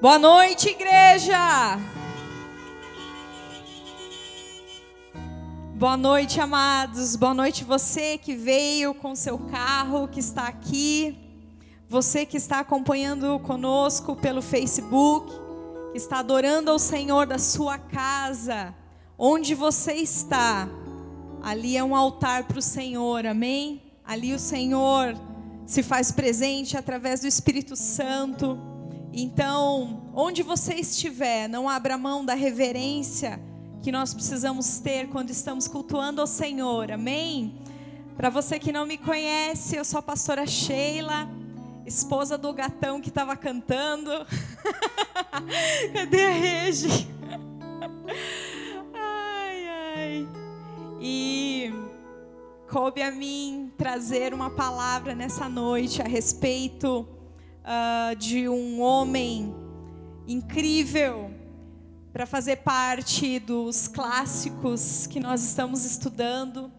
Boa noite, igreja! Boa noite, amados. Boa noite você que veio com seu carro, que está aqui. Você que está acompanhando conosco pelo Facebook, que está adorando ao Senhor da sua casa. Onde você está, ali é um altar para o Senhor, amém? Ali o Senhor se faz presente através do Espírito Santo. Então, onde você estiver, não abra mão da reverência que nós precisamos ter quando estamos cultuando ao Senhor, amém? Para você que não me conhece, eu sou a pastora Sheila, esposa do gatão que estava cantando. Cadê a Regi? Ai, ai. E coube a mim trazer uma palavra nessa noite a respeito de um homem incrível para fazer parte dos clássicos que nós estamos estudando.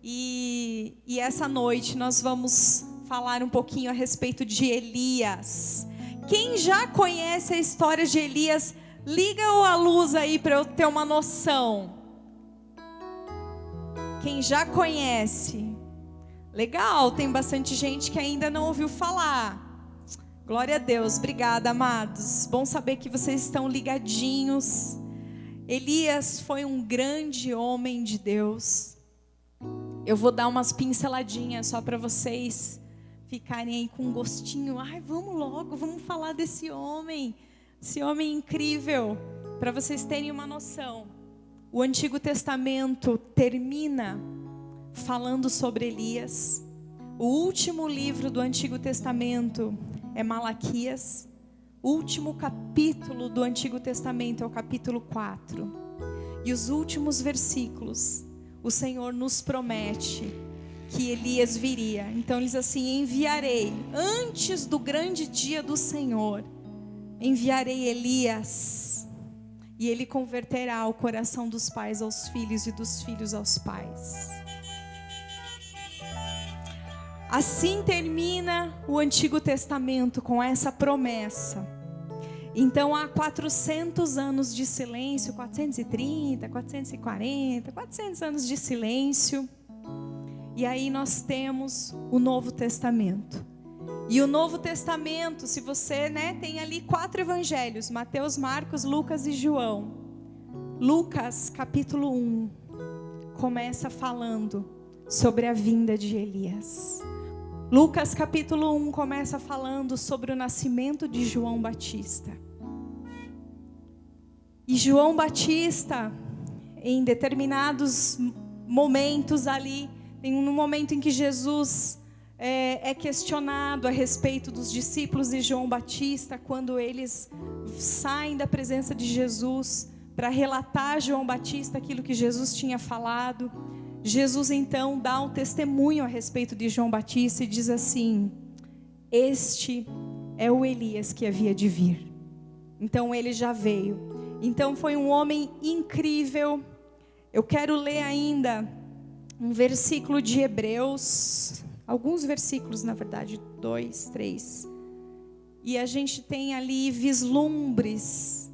E essa noite nós vamos falar um pouquinho a respeito de Elias. Quem já conhece a história de Elias, liga a luz aí para eu ter uma noção. Quem já conhece? Legal, tem bastante gente que ainda não ouviu falar. Glória a Deus, obrigada, amados. Bom saber que vocês estão ligadinhos. Elias foi um grande homem de Deus. Eu vou dar umas pinceladinhas só para vocês ficarem aí com um gostinho. Ai, vamos logo, vamos falar desse homem incrível, para vocês terem uma noção. O Antigo Testamento termina falando sobre Elias. O último livro do Antigo Testamento é Malaquias. O último capítulo do Antigo Testamento é o capítulo 4. E os últimos versículos, o Senhor nos promete que Elias viria. Então ele diz assim: enviarei, antes do grande dia do Senhor, enviarei Elias, e ele converterá o coração dos pais aos filhos e dos filhos aos pais. Assim termina o Antigo Testamento com essa promessa. Então há 400 anos de silêncio, 430, 440, 400 anos de silêncio. E aí nós temos o Novo Testamento. E o Novo Testamento, se você tem ali 4 evangelhos: Mateus, Marcos, Lucas e João. Lucas capítulo 1 começa falando sobre a vinda de Elias. Lucas capítulo 1 começa falando sobre o nascimento de João Batista. E João Batista, em determinados momentos ali, tem um momento em que Jesus é questionado a respeito dos discípulos de João Batista, quando eles saem da presença de Jesus para relatar a João Batista aquilo que Jesus tinha falado. Jesus então dá um testemunho a respeito de João Batista e diz assim: este é o Elias que havia de vir. Então ele já veio. Então foi um homem incrível. Eu quero ler ainda um versículo de Hebreus, alguns versículos na verdade, 2, 3. E a gente tem ali vislumbres,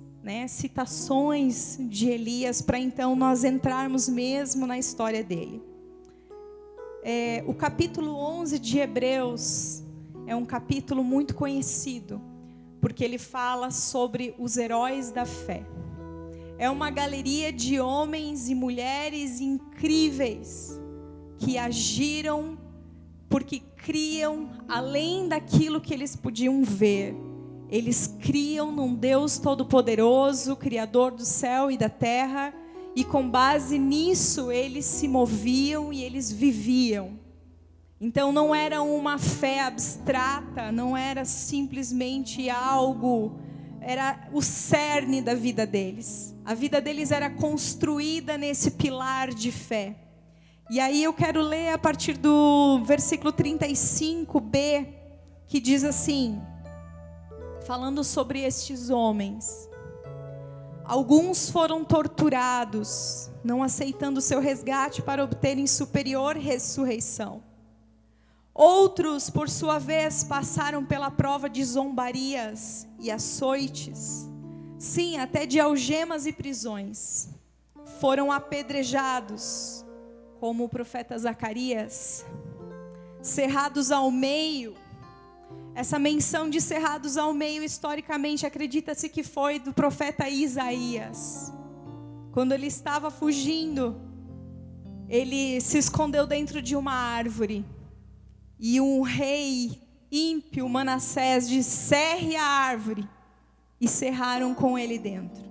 citações de Elias, para então nós entrarmos mesmo na história dele. O capítulo 11 de Hebreus é um capítulo muito conhecido, porque ele fala sobre os heróis da fé. É uma galeria de homens e mulheres incríveis que agiram porque criam além daquilo que eles podiam ver. Eles criam num Deus todo-poderoso, Criador do céu e da terra, e com base nisso eles se moviam e eles viviam. Então não era uma fé abstrata, não era simplesmente algo, era o cerne da vida deles. A vida deles era construída nesse pilar de fé. E aí eu quero ler a partir do versículo 35b, que diz assim, falando sobre estes homens: alguns foram torturados, não aceitando seu resgate para obterem superior ressurreição. Outros, por sua vez, passaram pela prova de zombarias e açoites, sim, até de algemas e prisões. Foram apedrejados, como o profeta Zacarias, cerrados ao meio. Essa menção de cerrados ao meio, historicamente, acredita-se que foi do profeta Isaías. Quando ele estava fugindo, ele se escondeu dentro de uma árvore. E um rei ímpio, Manassés, disse: cerre a árvore. E cerraram com ele dentro.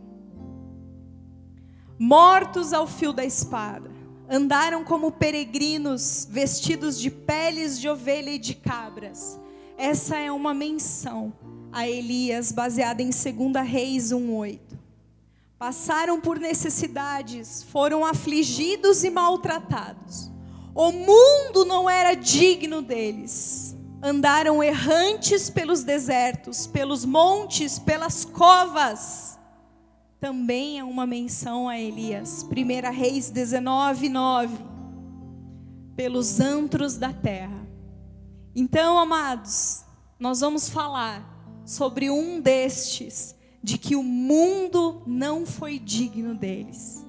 Mortos ao fio da espada, andaram como peregrinos, vestidos de peles de ovelha e de cabras. Essa é uma menção a Elias, baseada em 2 Reis 1:8. Passaram por necessidades, foram afligidos e maltratados. O mundo não era digno deles. Andaram errantes pelos desertos, pelos montes, pelas covas. Também é uma menção a Elias. 1 Reis 19:9. Pelos antros da terra. Então, amados, nós vamos falar sobre um destes, de que o mundo não foi digno deles.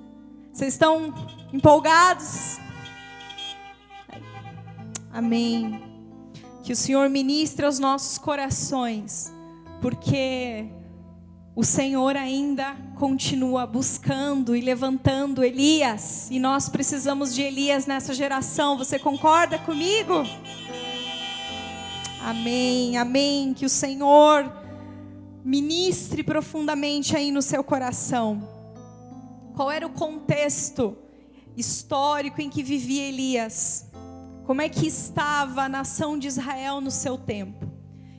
Vocês estão empolgados? Amém. Que o Senhor ministre aos nossos corações, porque o Senhor ainda continua buscando e levantando Elias, e nós precisamos de Elias nessa geração. Você concorda comigo? Amém, amém. Que o Senhor ministre profundamente aí no seu coração. Qual era o contexto histórico em que vivia Elias? Como é que estava a nação de Israel no seu tempo?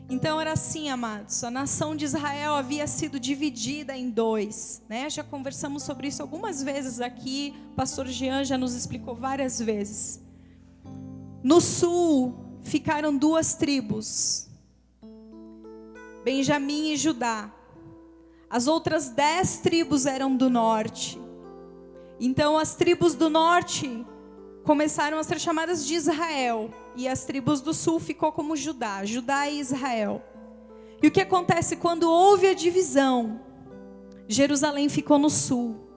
Então era assim, amados, a nação de Israel havia sido dividida em dois, né? Já conversamos sobre isso algumas vezes aqui, o pastor Jean já nos explicou várias vezes. No sul ficaram 2 tribos, Benjamim e Judá. As outras 10 tribos eram do norte. Então as tribos do norte começaram a ser chamadas de Israel, e as tribos do sul ficou como Judá, Judá e Israel. E o que acontece quando houve a divisão? Jerusalém ficou no sul,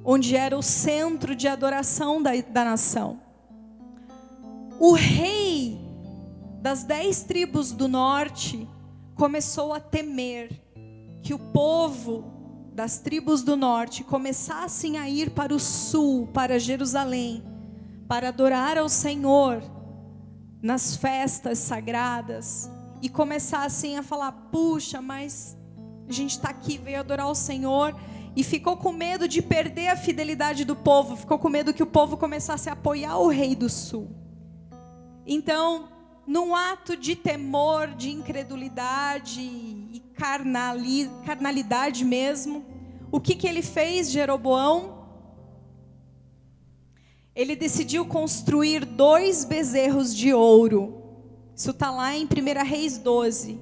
onde era o centro de adoração da nação. O rei das 10 tribos do norte começou a temer que o povo das tribos do norte começassem a ir para o sul, para Jerusalém, para adorar ao Senhor nas festas sagradas, e começassem a falar: puxa, mas a gente está aqui, veio adorar o Senhor, e ficou com medo de perder a fidelidade do povo, ficou com medo que o povo começasse a apoiar o rei do sul. Então, num ato de temor, de incredulidade e carnalidade mesmo, o que ele fez, Jeroboão? Ele decidiu construir 2 bezerros de ouro. Isso está lá em 1 Reis 12.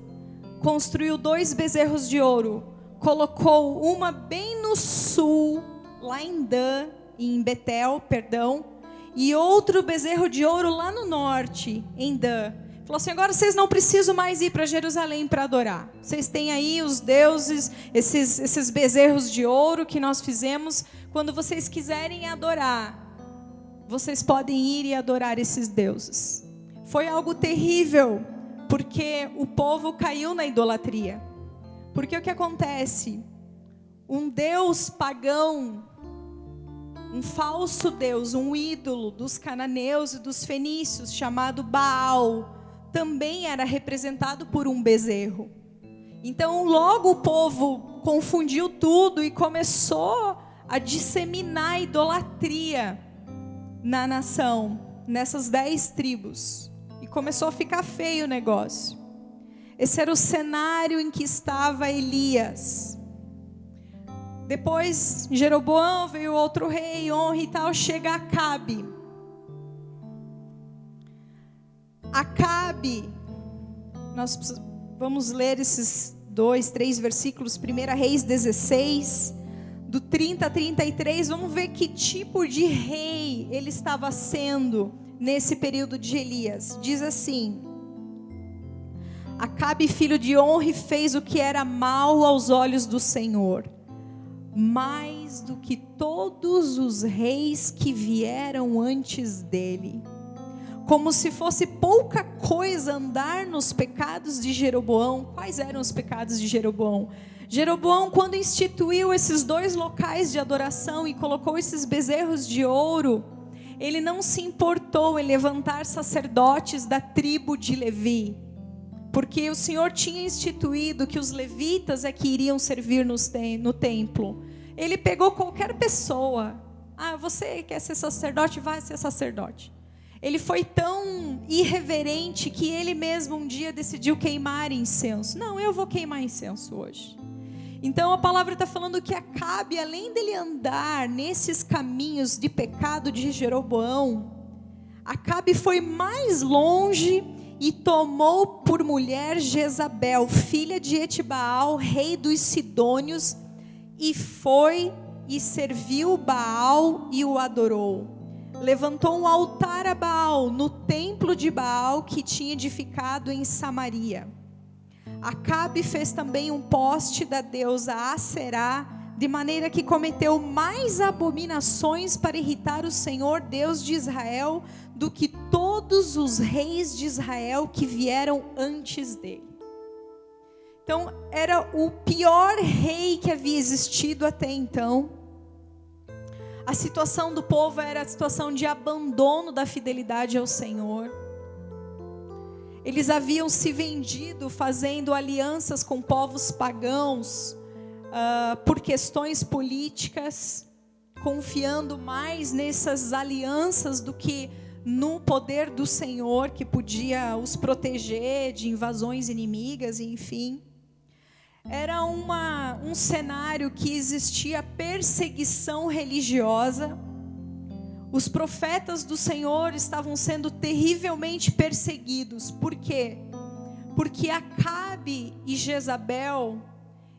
Construiu 2 bezerros de ouro. Colocou uma bem no sul, lá em Dan, em Betel, e outro bezerro de ouro lá no norte, em Dan. Falou assim: agora vocês não precisam mais ir para Jerusalém para adorar. Vocês têm aí os deuses, esses bezerros de ouro que nós fizemos. Quando vocês quiserem adorar, vocês podem ir e adorar esses deuses. Foi algo terrível, porque o povo caiu na idolatria. Porque o que acontece? Um deus pagão, um falso deus, um ídolo dos cananeus e dos fenícios, chamado Baal, também era representado por um bezerro. Então logo o povo confundiu tudo e começou a disseminar a idolatria na nação, nessas 10 tribos, e começou a ficar feio o negócio. Esse era o cenário em que estava Elias. Depois Jeroboão, veio outro rei, honra e tal, chega Acabe. Acabe, nós vamos ler esses 2, 3 versículos, 1 Reis 16, do 30 a 33, vamos ver que tipo de rei ele estava sendo nesse período de Elias. Diz assim: Acabe, filho de Onre, fez o que era mal aos olhos do Senhor, mais do que todos os reis que vieram antes dele. Como se fosse pouca coisa andar nos pecados de Jeroboão. Quais eram os pecados de Jeroboão? Jeroboão, quando instituiu esses 2 locais de adoração e colocou esses bezerros de ouro, ele não se importou em levantar sacerdotes da tribo de Levi, porque o Senhor tinha instituído que os levitas é que iriam servir no templo. Ele pegou qualquer pessoa. Você quer ser sacerdote? Vai ser sacerdote. Ele foi tão irreverente que ele mesmo um dia decidiu queimar incenso. Não, eu vou queimar incenso hoje. Então a palavra está falando que Acabe, além dele andar nesses caminhos de pecado de Jeroboão, Acabe foi mais longe e tomou por mulher Jezabel, filha de Etibaal, rei dos Sidônios, e foi e serviu Baal e o adorou. Levantou um altar a Baal no templo de Baal que tinha edificado em Samaria. Acabe fez também um poste da deusa Aserá, de maneira que cometeu mais abominações para irritar o Senhor, Deus de Israel, do que todos os reis de Israel que vieram antes dele. Então, era o pior rei que havia existido até então. A situação do povo era a situação de abandono da fidelidade ao Senhor. Eles haviam se vendido fazendo alianças com povos pagãos, por questões políticas, confiando mais nessas alianças do que no poder do Senhor, que podia os proteger de invasões inimigas, enfim. Era um cenário que existia perseguição religiosa. Os profetas do Senhor estavam sendo terrivelmente perseguidos. Por quê? Porque Acabe e Jezabel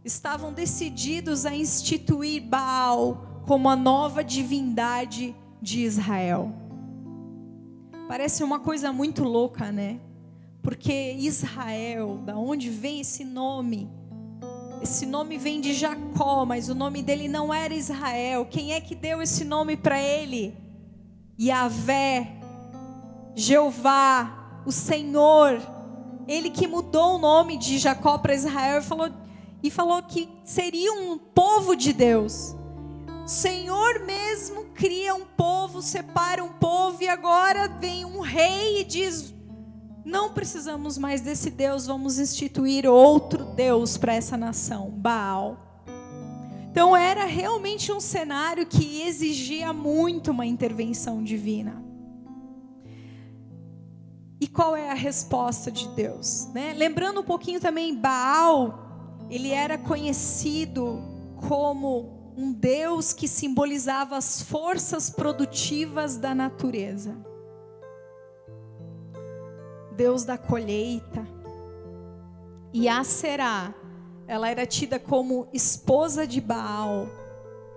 estavam decididos a instituir Baal como a nova divindade de Israel. Parece uma coisa muito louca, né? Porque Israel, da onde vem esse nome? Esse nome vem de Jacó, mas o nome dele não era Israel. Quem é que deu esse nome para ele? Yahvé, Jeová, o Senhor. Ele que mudou o nome de Jacó para Israel e falou que seria um povo de Deus. O Senhor mesmo cria um povo, separa um povo, e agora vem um rei e diz: não precisamos mais desse Deus, vamos instituir outro Deus para essa nação, Baal. Então era realmente um cenário que exigia muito uma intervenção divina. E qual é a resposta de Deus, né? Lembrando um pouquinho também, Baal, ele era conhecido como um Deus que simbolizava as forças produtivas da natureza. Deus da colheita. E Aserá, ela era tida como esposa de Baal,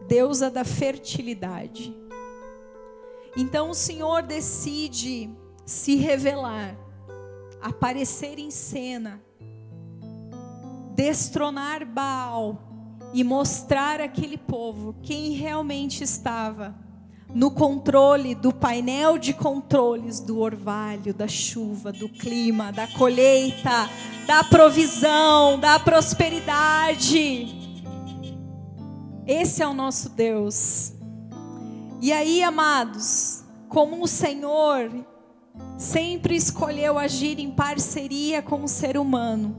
deusa da fertilidade. Então o Senhor decide se revelar, aparecer em cena, destronar Baal e mostrar àquele povo quem realmente estava no controle do painel de controles do orvalho, da chuva, do clima, da colheita, da provisão, da prosperidade. Esse é o nosso Deus. E aí, amados, como o Senhor sempre escolheu agir em parceria com o ser humano,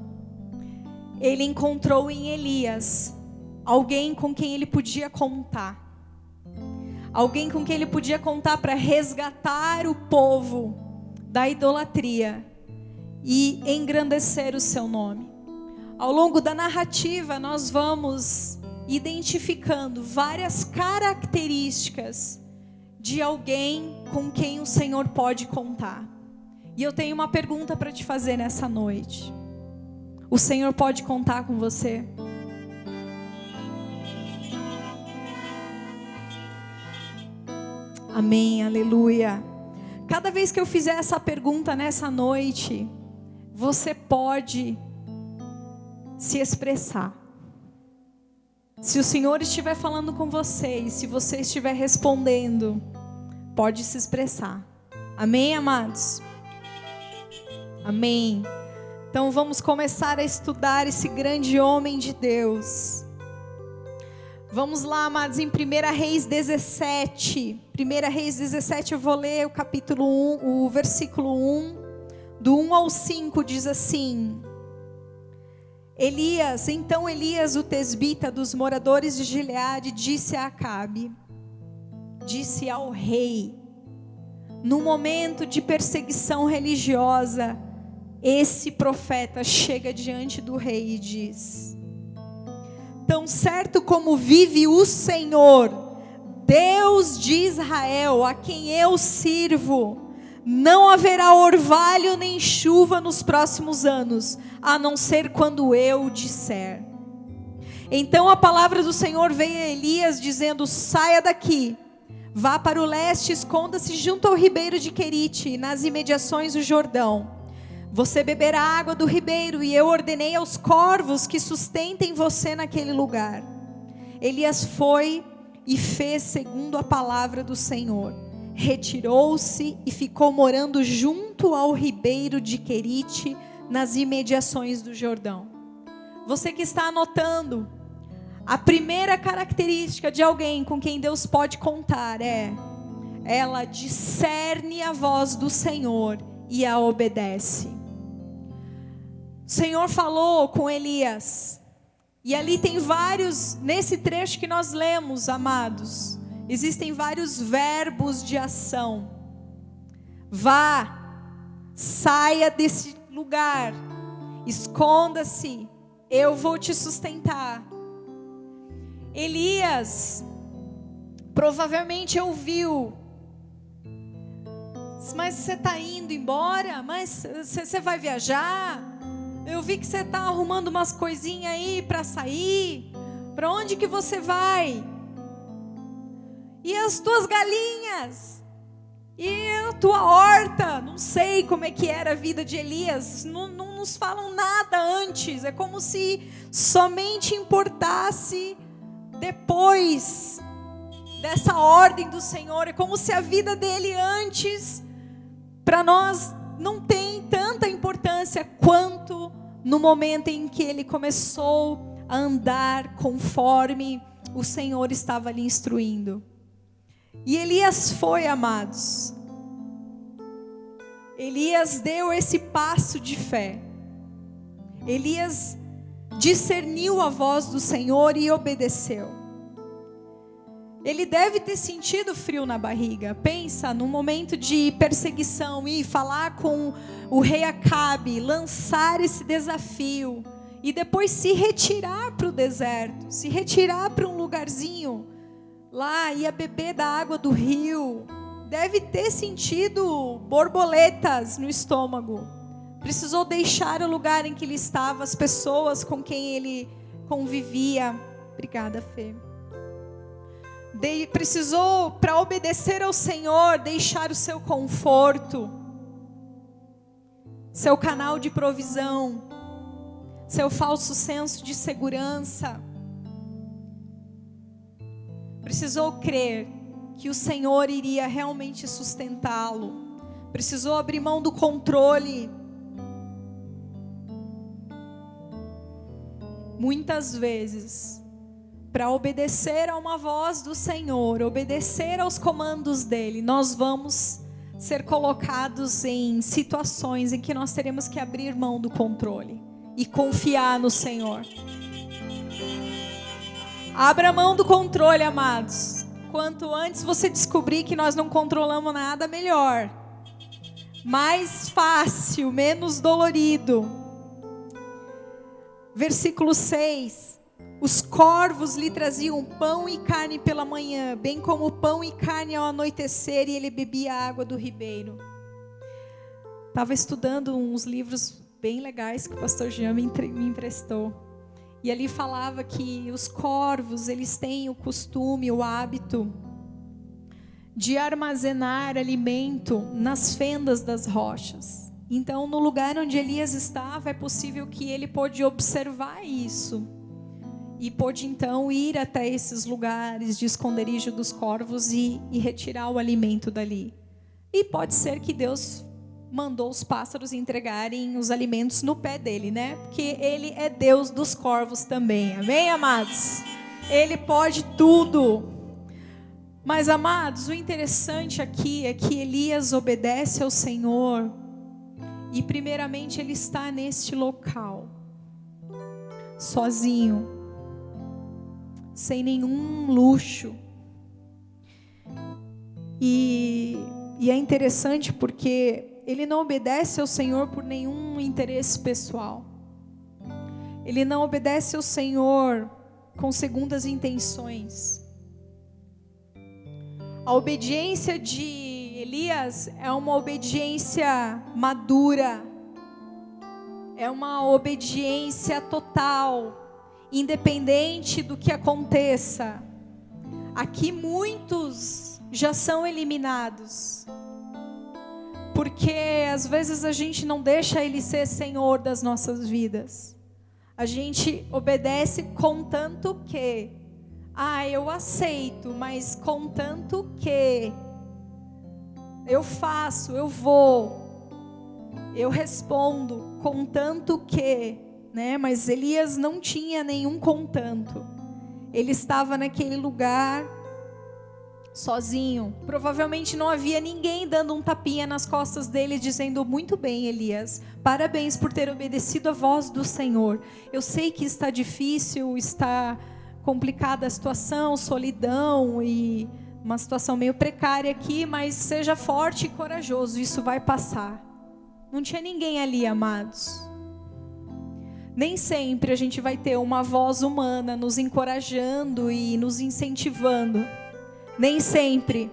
Ele encontrou em Elias alguém com quem ele podia contar. Alguém com quem ele podia contar para resgatar o povo da idolatria e engrandecer o seu nome. Ao longo da narrativa, nós vamos identificando várias características de alguém com quem o Senhor pode contar. E eu tenho uma pergunta para te fazer nessa noite. O Senhor pode contar com você? Amém, aleluia. Cada vez que eu fizer essa pergunta nessa noite, você pode se expressar. Se o Senhor estiver falando com você e se você estiver respondendo, pode se expressar. Amém, amados? Amém. Então vamos começar a estudar esse grande homem de Deus. Vamos lá, amados, em 1 Reis 17. 1 Reis 17, eu vou ler o capítulo 1, o versículo 1, do 1 ao 5, diz assim: Então Elias, o tesbita dos moradores de Gileade, disse a Acabe, disse ao rei, no momento de perseguição religiosa, esse profeta chega diante do rei e diz: Tão certo como vive o Senhor, Deus de Israel, a quem eu sirvo, não haverá orvalho nem chuva nos próximos anos, a não ser quando eu disser. Então a palavra do Senhor veio a Elias dizendo: saia daqui, vá para o leste, esconda-se junto ao ribeiro de Querite, nas imediações do Jordão. Você beberá água do ribeiro, e eu ordenei aos corvos que sustentem você naquele lugar. Elias foi e fez segundo a palavra do Senhor. Retirou-se e ficou morando junto ao ribeiro de Querite, nas imediações do Jordão. Você que está anotando, a primeira característica de alguém com quem Deus pode contar é: ela discerne a voz do Senhor e a obedece. O Senhor falou com Elias, e ali tem vários, nesse trecho que nós lemos, amados, existem vários verbos de ação. Vá, saia desse lugar, esconda-se, eu vou te sustentar. Elias provavelmente ouviu: mas você está indo embora? Mas você vai viajar? Eu vi que você está arrumando umas coisinhas aí para sair. Para onde que você vai? E as tuas galinhas? E a tua horta? Não sei como é que era a vida de Elias. Não nos falam nada antes. É como se somente importasse depois dessa ordem do Senhor. É como se a vida dele antes, para nós, não tem tanta importância quanto no momento em que ele começou a andar conforme o Senhor estava lhe instruindo. E Elias foi, amados. Elias deu esse passo de fé. Elias discerniu a voz do Senhor e obedeceu. Ele deve ter sentido frio na barriga. Pensa num momento de perseguição e falar com o rei Acabe, lançar esse desafio e depois se retirar para o deserto, se retirar para um lugarzinho lá, ia beber da água do rio. Deve ter sentido borboletas no estômago. Precisou deixar o lugar em que ele estava, as pessoas com quem ele convivia. Obrigada, Fê. Precisou, para obedecer ao Senhor, deixar o seu conforto, seu canal de provisão, seu falso senso de segurança. Precisou crer que o Senhor iria realmente sustentá-lo. Precisou abrir mão do controle. Muitas vezes, para obedecer a uma voz do Senhor, obedecer aos comandos dele, nós vamos ser colocados em situações em que nós teremos que abrir mão do controle e confiar no Senhor. Abra mão do controle, amados. Quanto antes você descobrir que nós não controlamos nada, melhor. Mais fácil, menos dolorido. Versículo 6. Os corvos lhe traziam pão e carne pela manhã, bem como pão e carne ao anoitecer, e ele bebia a água do ribeiro. Estava estudando uns livros bem legais que o pastor Jean me emprestou. E ali falava que os corvos, eles têm o costume, o hábito de armazenar alimento nas fendas das rochas. Então, no lugar onde Elias estava, é possível que ele pôde observar isso. E pôde então ir até esses lugares de esconderijo dos corvos e retirar o alimento dali. E pode ser que Deus mandou os pássaros entregarem os alimentos no pé dele, né? Porque ele é Deus dos corvos também, amém, amados? Ele pode tudo. Mas, amados, o interessante aqui é que Elias obedece ao Senhor e primeiramente ele está neste local, sozinho, sem nenhum luxo. E é interessante porque ele não obedece ao Senhor por nenhum interesse pessoal. Ele não obedece ao Senhor com segundas intenções. A obediência de Elias é uma obediência madura. É uma obediência total, independente do que aconteça. Aqui muitos já são eliminados, porque às vezes a gente não deixa Ele ser Senhor das nossas vidas. A gente obedece contanto que, eu aceito, mas contanto que, eu faço, eu vou, eu respondo, contanto que, né? Mas Elias não tinha nenhum contanto. Ele estava naquele lugar sozinho. Provavelmente não havia ninguém dando um tapinha nas costas dele, dizendo: muito bem, Elias, parabéns por ter obedecido a voz do Senhor. Eu sei que está difícil, está complicada a situação, solidão e uma situação meio precária aqui, mas seja forte e corajoso, isso vai passar. Não tinha ninguém ali, amados. Nem sempre a gente vai ter uma voz humana nos encorajando e nos incentivando. Nem sempre.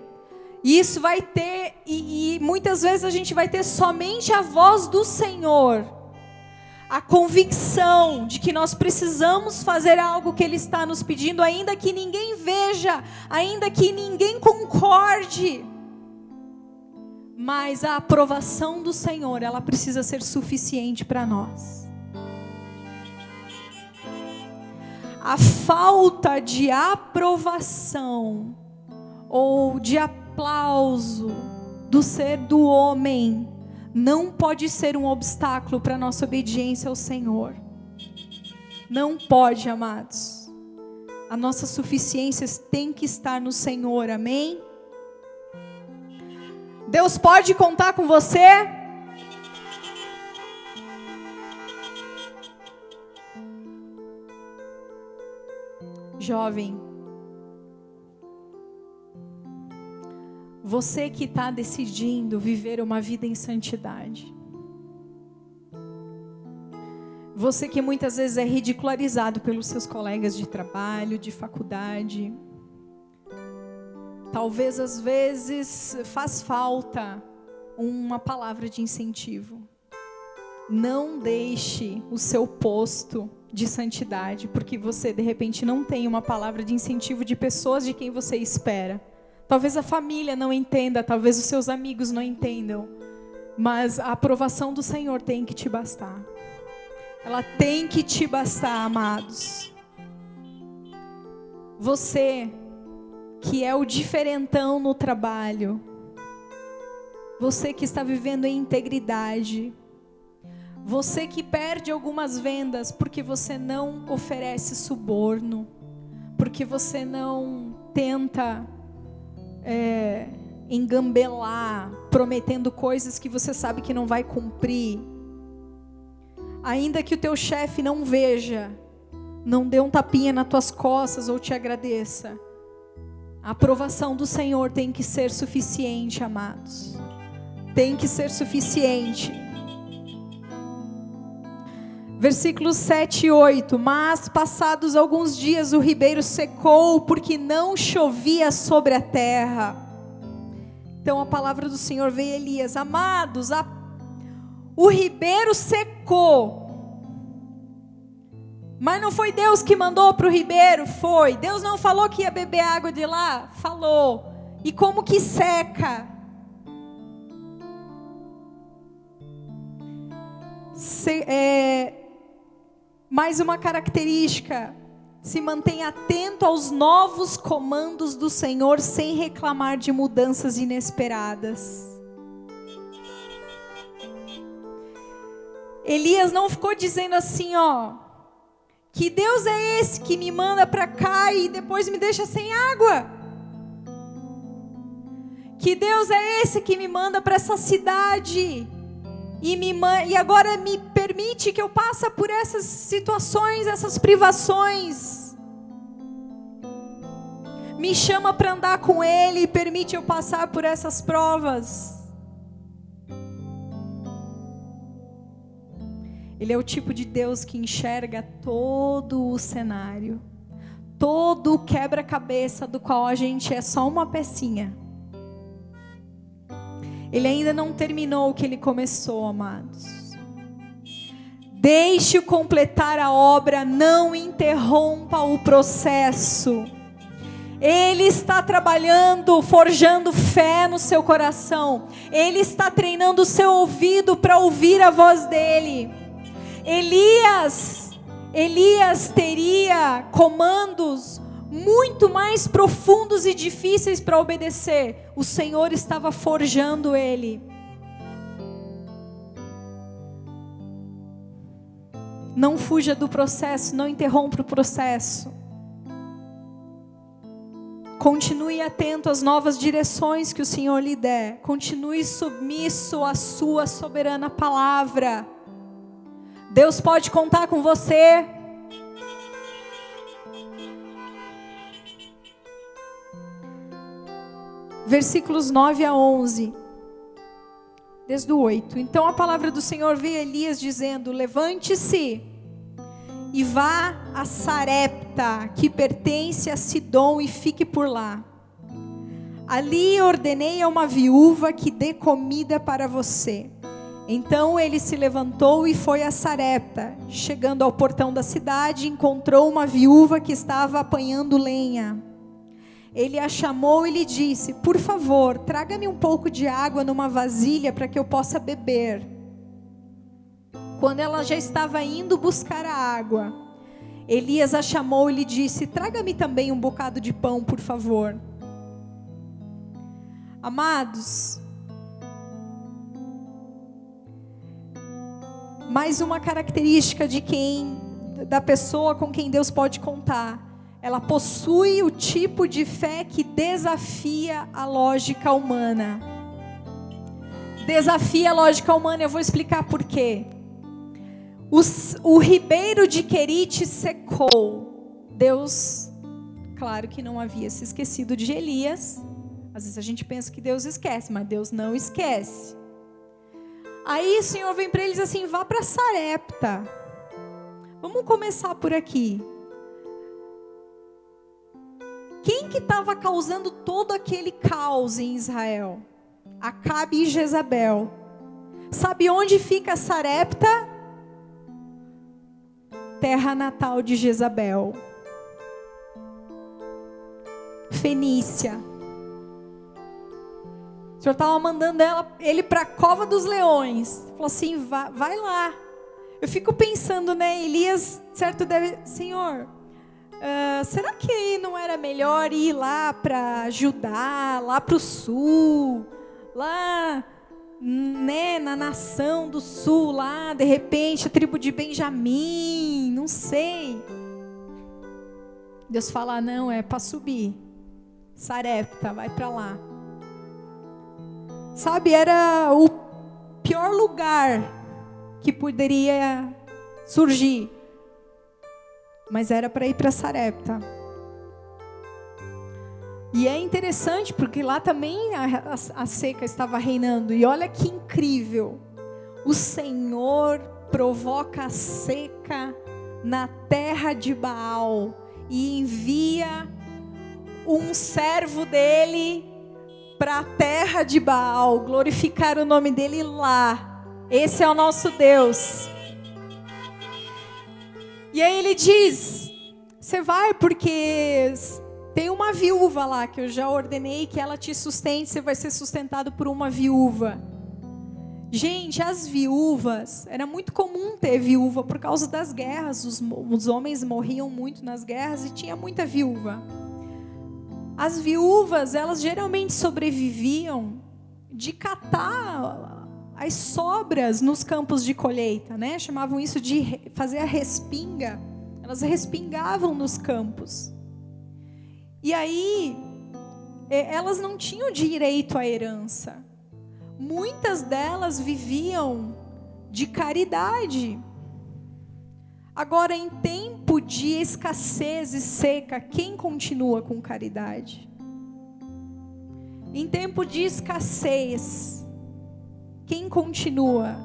E isso vai ter, e muitas vezes a gente vai ter somente a voz do Senhor. A convicção de que nós precisamos fazer algo que Ele está nos pedindo, ainda que ninguém veja, ainda que ninguém concorde. Mas a aprovação do Senhor, ela precisa ser suficiente para nós. A falta de aprovação ou de aplauso do ser do homem não pode ser um obstáculo para a nossa obediência ao Senhor. Não pode, amados. A nossa suficiência tem que estar no Senhor, amém? Deus pode contar com você? Jovem, você que está decidindo viver uma vida em santidade, você que muitas vezes é ridicularizado pelos seus colegas de trabalho, de faculdade, talvez às vezes faz falta uma palavra de incentivo. Não deixe o seu posto de santidade, porque você de repente não tem uma palavra de incentivo de pessoas de quem você espera. Talvez a família não entenda, talvez os seus amigos não entendam, mas a aprovação do Senhor tem que te bastar. Ela tem que te bastar, amados. Você que é o diferentão no trabalho, você que está vivendo em integridade, você que perde algumas vendas porque você não oferece suborno, porque você não tenta engambelar, prometendo coisas que você sabe que não vai cumprir. Ainda que o teu chefe não veja, não dê um tapinha nas tuas costas ou te agradeça, a aprovação do Senhor tem que ser suficiente, amados. Tem que ser suficiente. Versículos 7 e 8. Mas passados alguns dias o ribeiro secou, porque não chovia sobre a terra. Então a palavra do Senhor veio a Elias: amados, o ribeiro secou. Mas não foi Deus que mandou para o ribeiro? Foi. Deus não falou que ia beber água de lá? Falou. E como que seca? Mais uma característica: se mantém atento aos novos comandos do Senhor sem reclamar de mudanças inesperadas. Elias não ficou dizendo assim, que Deus é esse que me manda para cá e depois me deixa sem água. Que Deus é esse que me manda para essa cidade e agora me permite que eu passe por essas situações, essas privações. Me chama para andar com Ele e permite eu passar por essas provas. Ele é o tipo de Deus que enxerga todo o cenário, todo o quebra-cabeça do qual a gente é só uma pecinha. Ele ainda não terminou o que Ele começou, amados. Deixe-o completar a obra, não interrompa o processo. Ele está trabalhando, forjando fé no seu coração. Ele está treinando o seu ouvido para ouvir a voz dEle. Elias teria comandos muito mais profundos e difíceis para obedecer. O Senhor estava forjando ele. Não fuja do processo, não interrompa o processo. Continue atento às novas direções que o Senhor lhe der. Continue submisso à sua soberana palavra. Deus pode contar com você. Versículos 9 a 11. Desde o 8. Então a palavra do Senhor veio a Elias dizendo: levante-se e vá a Sarepta, que pertence a Sidom, e fique por lá. Ali ordenei a uma viúva que dê comida para você. Então ele se levantou e foi a Sarepta. Chegando ao portão da cidade, encontrou uma viúva que estava apanhando lenha. Ele a chamou e lhe disse: por favor, traga-me um pouco de água numa vasilha para que eu possa beber. Quando ela já estava indo buscar a água, Elias a chamou e lhe disse: traga-me também um bocado de pão, por favor. Amados, mais uma característica da pessoa com quem Deus pode contar. Ela possui o tipo de fé que desafia a lógica humana. Desafia a lógica humana, eu vou explicar por quê. O ribeiro de Querite secou. Deus, claro que não havia se esquecido de Elias. Às vezes a gente pensa que Deus esquece, mas Deus não esquece. Aí o Senhor vem para eles assim: vá para Sarepta. Vamos começar por aqui. Quem que estava causando todo aquele caos em Israel? Acabe e Jezabel. Sabe onde fica Sarepta? Terra natal de Jezabel. Fenícia. O Senhor estava mandando ele para a cova dos leões. Falou assim: vai lá. Eu fico pensando, né? Elias, certo, Senhor, será que não era melhor ir lá para Judá, lá para o sul, lá, né, na nação do sul, lá, de repente, a tribo de Benjamim, não sei. Deus fala: não, é para subir. Sarepta, vai para lá. Sabe, era o pior lugar que poderia surgir. Mas era para ir para Sarepta. E é interessante porque lá também a seca estava reinando. E olha que incrível. O Senhor provoca a seca na terra de Baal e envia um servo dele para a terra de Baal, glorificar o nome dele lá. Esse é o nosso Deus. E aí ele diz: você vai porque Tem uma viúva lá que eu já ordenei que ela te sustente, você vai ser sustentado por uma viúva. Gente, as viúvas, era muito comum ter viúva por causa das guerras, os homens morriam muito nas guerras e tinha muita viúva. As viúvas, elas geralmente sobreviviam de catar as sobras nos campos de colheita, né? Chamavam isso de fazer a respinga. Elas respingavam nos campos. E aí, elas não tinham direito à herança. Muitas delas viviam de caridade. Agora, em tempo de escassez e seca, quem continua com caridade? Em tempo de escassez, quem continua?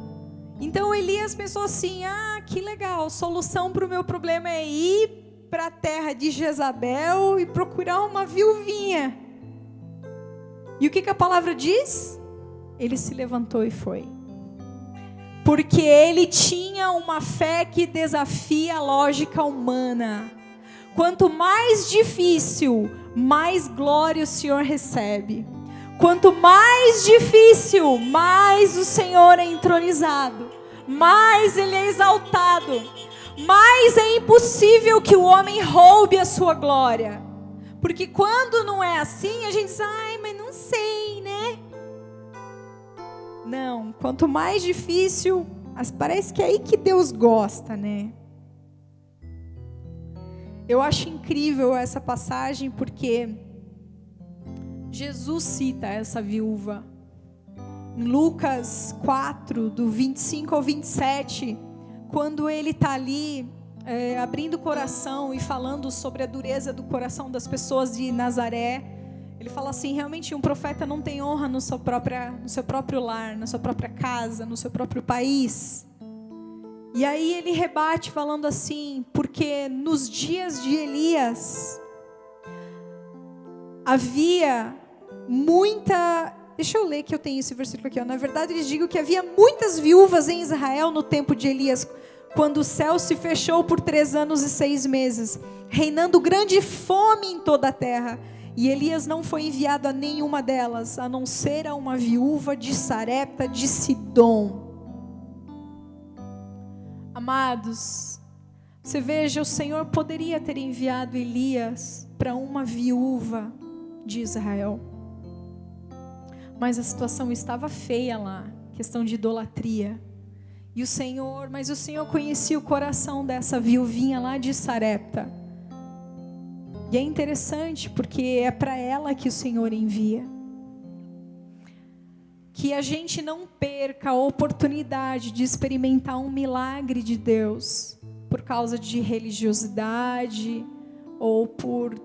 Então Elias pensou assim: que legal, solução para o meu problema é ir para a terra de Jezabel e procurar uma viuvinha. E o que a palavra diz? Ele se levantou e foi. Porque ele tinha uma fé que desafia a lógica humana. Quanto mais difícil, mais glória o Senhor recebe. Quanto mais difícil, mais o Senhor é entronizado, mais Ele é exaltado. Mas é impossível que o homem roube a sua glória. Porque quando não é assim, a gente diz: mas não sei, né? Não, quanto mais difícil, parece que é aí que Deus gosta, né? Eu acho incrível essa passagem porque Jesus cita essa viúva. Em Lucas 4, do 25 ao 27, quando ele está ali abrindo o coração e falando sobre a dureza do coração das pessoas de Nazaré, ele fala assim: realmente um profeta não tem honra no seu próprio lar, na sua própria casa, no seu próprio país. E aí ele rebate falando assim: porque nos dias de Elias havia muita... Deixa eu ler que eu tenho esse versículo aqui. Na verdade, eles digam que havia muitas viúvas em Israel no tempo de Elias, quando o céu se fechou por 3 anos e 6 meses, reinando grande fome em toda a terra. E Elias não foi enviado a nenhuma delas, a não ser a uma viúva de Sarepta de Sidom. Amados, você veja, o Senhor poderia ter enviado Elias para uma viúva de Israel. Mas a situação estava feia lá, questão de idolatria. Mas o Senhor conhecia o coração dessa viuvinha lá de Sarepta. E é interessante porque é para ela que o Senhor envia. Que a gente não perca a oportunidade de experimentar um milagre de Deus por causa de religiosidade ou por,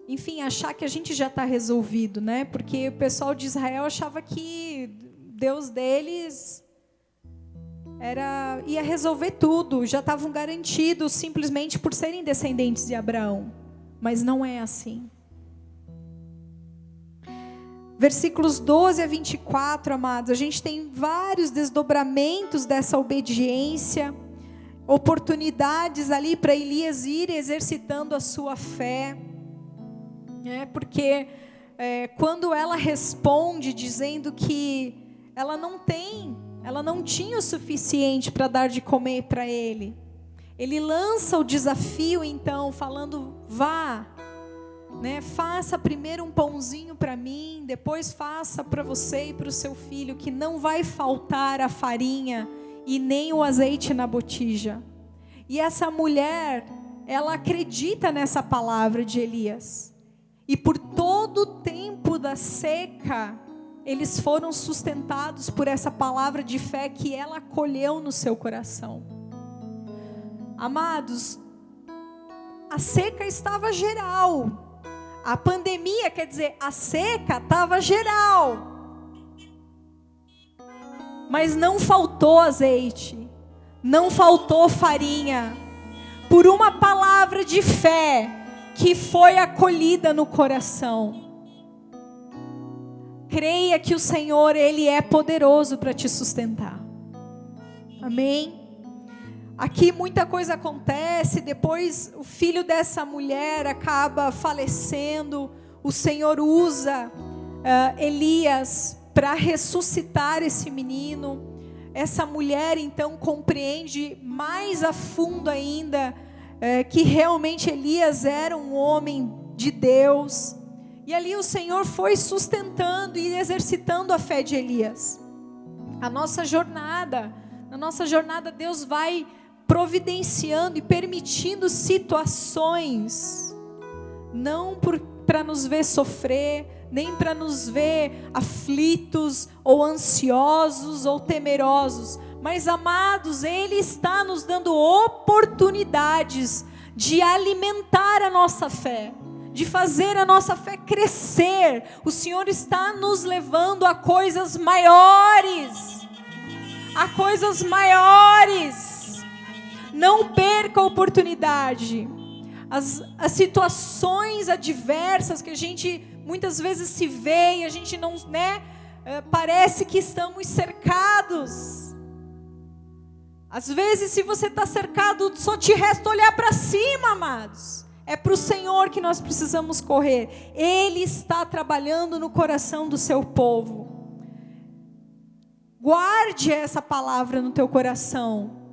enfim, achar que a gente já está resolvido, né? Porque o pessoal de Israel achava que Deus deles ia resolver tudo, já estavam garantidos simplesmente por serem descendentes de Abraão. Mas não é assim. Versículos 12 a 24, amados, a gente tem vários desdobramentos dessa obediência, oportunidades ali para Elias ir exercitando a sua fé, porque quando ela responde dizendo que ela não tinha o suficiente para dar de comer para ele, ele lança o desafio então, falando: vá, faça primeiro um pãozinho para mim, depois faça para você e para o seu filho, que não vai faltar a farinha e nem o azeite na botija. E essa mulher, ela acredita nessa palavra de Elias. E por todo o tempo da seca, eles foram sustentados por essa palavra de fé que ela acolheu no seu coração. Amados, a seca estava geral. A pandemia, quer dizer, a seca estava geral. Mas não faltou azeite, não faltou farinha, por uma palavra de fé que foi acolhida no coração. Creia que o Senhor, Ele é poderoso para te sustentar. Amém? Aqui muita coisa acontece, depois o filho dessa mulher acaba falecendo, o Senhor usa Elias para ressuscitar esse menino. Essa mulher então compreende mais a fundo ainda que realmente Elias era um homem de Deus. E ali o Senhor foi sustentando e exercitando a fé de Elias. Na nossa jornada Deus vai providenciando e permitindo situações, não para nos ver sofrer, nem para nos ver aflitos, ou ansiosos, ou temerosos, mas amados, Ele está nos dando oportunidades de alimentar a nossa fé, de fazer a nossa fé crescer. O Senhor está nos levando a coisas maiores, Não perca a oportunidade. As situações adversas que a gente muitas vezes se vê e a gente não, parece que estamos cercados. Às vezes, se você está cercado, só te resta olhar para cima, amados. É para o Senhor que nós precisamos correr. Ele está trabalhando no coração do seu povo. Guarde essa palavra no teu coração.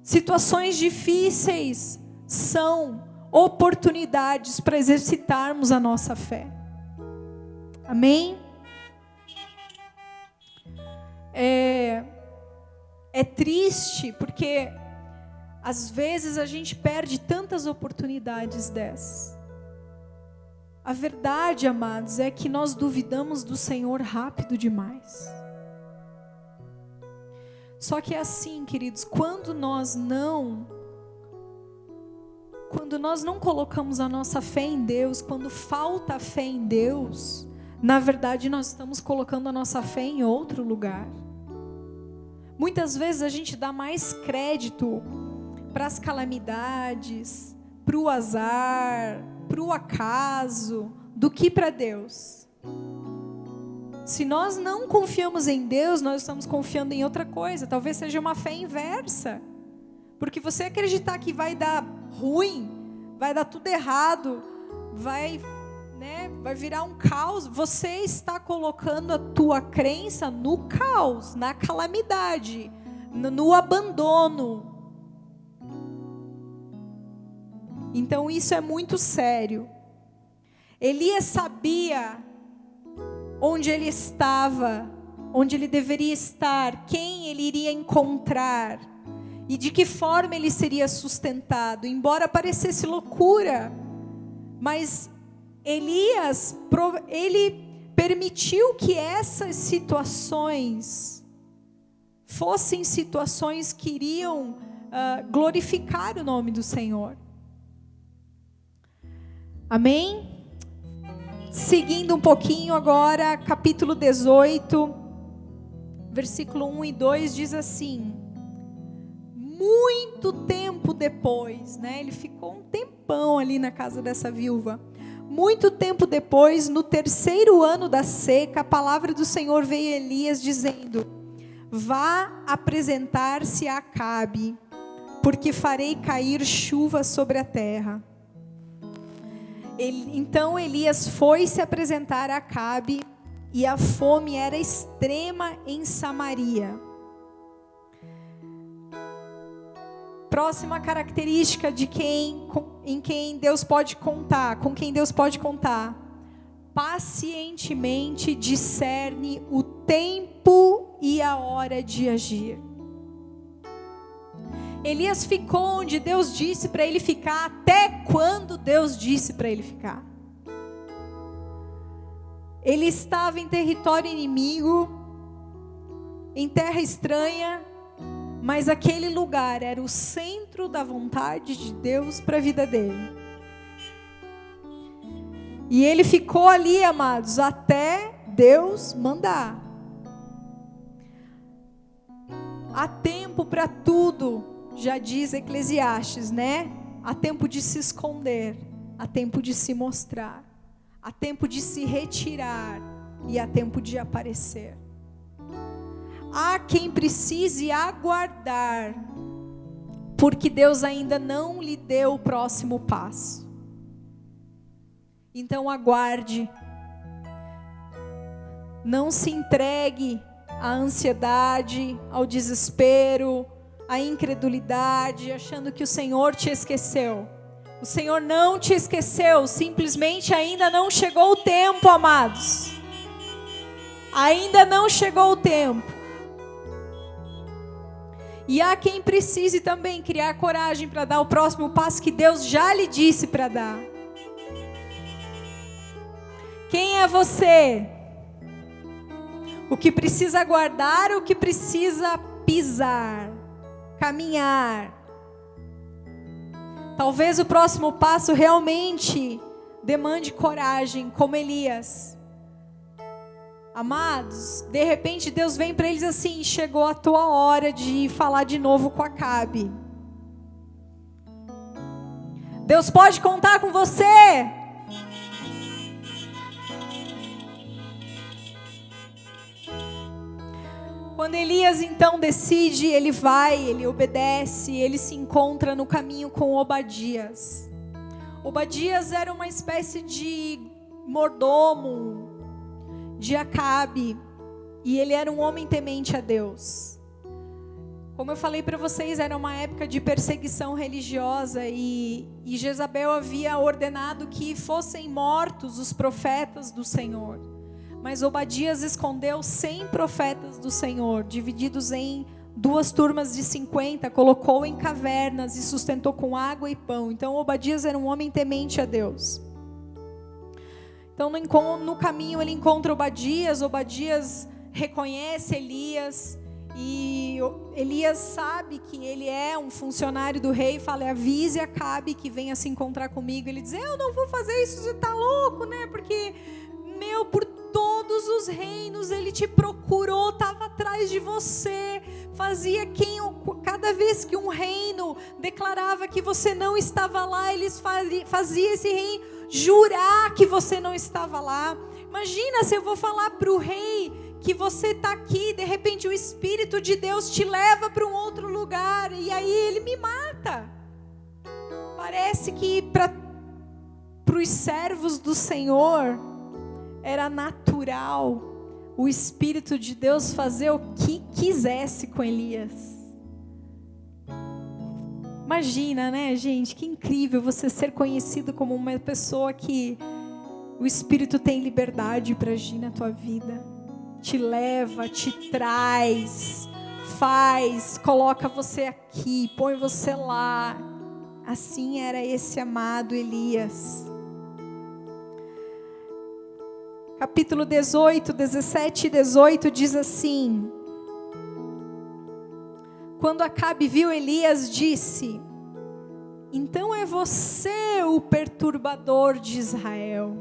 Situações difíceis são oportunidades para exercitarmos a nossa fé. Amém? É triste porque às vezes a gente perde tantas oportunidades dessas. A verdade, amados, é que nós duvidamos do Senhor rápido demais. Só que é assim, queridos, quando nós não colocamos a nossa fé em Deus, quando falta fé em Deus, na verdade nós estamos colocando a nossa fé em outro lugar. Muitas vezes a gente dá mais crédito para as calamidades, para o azar, para o acaso, do que para Deus. Se nós não confiamos em Deus, nós estamos confiando em outra coisa. Talvez seja uma fé inversa. Porque você acreditar que vai dar ruim, vai dar tudo errado, vai virar um caos, você está colocando a tua crença no caos, na calamidade, no abandono. Então isso é muito sério. Elias sabia onde ele estava, onde ele deveria estar, quem ele iria encontrar e de que forma ele seria sustentado. Embora parecesse loucura, mas Elias, ele permitiu que essas situações fossem situações que iriam glorificar o nome do Senhor. Amém? Seguindo um pouquinho agora, capítulo 18, versículo 1 e 2 diz assim: muito tempo depois, ele ficou um tempão ali na casa dessa viúva. Muito tempo depois, no 3º ano da seca, a palavra do Senhor veio a Elias dizendo: vá apresentar-se a Acabe, porque farei cair chuva sobre a terra. Então Elias foi se apresentar a Acabe, e a fome era extrema em Samaria. Próxima característica de com quem Deus pode contar. Pacientemente discerne o tempo e a hora de agir. Elias ficou onde Deus disse para ele ficar, até quando Deus disse para ele ficar. Ele estava em território inimigo, em terra estranha, mas aquele lugar era o centro da vontade de Deus para a vida dele. E ele ficou ali, amados, até Deus mandar. Há tempo para tudo. Já diz Eclesiastes, Há tempo de se esconder, há tempo de se mostrar, há tempo de se retirar e há tempo de aparecer. Há quem precise aguardar porque Deus ainda não lhe deu o próximo passo. Então aguarde. Não se entregue à ansiedade, ao desespero, à incredulidade, achando que o Senhor te esqueceu. O Senhor não te esqueceu, simplesmente ainda não chegou o tempo, amados. Ainda não chegou o tempo. E há quem precise também criar coragem para dar o próximo passo que Deus já lhe disse para dar. Quem é você? O que precisa aguardar, o que precisa pisar, caminhar. Talvez o próximo passo realmente demande coragem, como Elias. Amados, de repente Deus vem para eles assim: chegou a tua hora de falar de novo com Acabe. Deus pode contar com você. Quando Elias então decide, ele vai, ele obedece, ele se encontra no caminho com Obadias. Obadias era uma espécie de mordomo de Acabe, e ele era um homem temente a Deus. Como eu falei para vocês, era uma época de perseguição religiosa, e Jezabel havia ordenado que fossem mortos os profetas do Senhor. Mas Obadias escondeu 100 profetas do Senhor, divididos em 2 turmas de 50, colocou em cavernas e sustentou com água e pão. Então Obadias era um homem temente a Deus. Então no caminho ele encontra Obadias reconhece Elias, e Elias sabe que ele é um funcionário do rei, fala: avise Acabe que venha se encontrar comigo. Ele diz: eu não vou fazer isso, você está louco, né? Porque, por todos os reinos ele te procurou, estava atrás de você, cada vez que um reino declarava que você não estava lá, eles faziam esse reino jurar que você não estava lá. Imagina se eu vou falar para o rei que você está aqui, de repente o Espírito de Deus te leva para um outro lugar, e aí ele me mata. Parece que para os servos do Senhor era natural o Espírito de Deus fazer o que quisesse com Elias. Imagina, né, gente? Que incrível você ser conhecido como uma pessoa que o Espírito tem liberdade para agir na tua vida. Te leva, te traz, faz, coloca você aqui, põe você lá. Assim era esse amado Elias. Capítulo 18, 17 e 18 diz assim: quando Acabe viu Elias, disse: então é você o perturbador de Israel.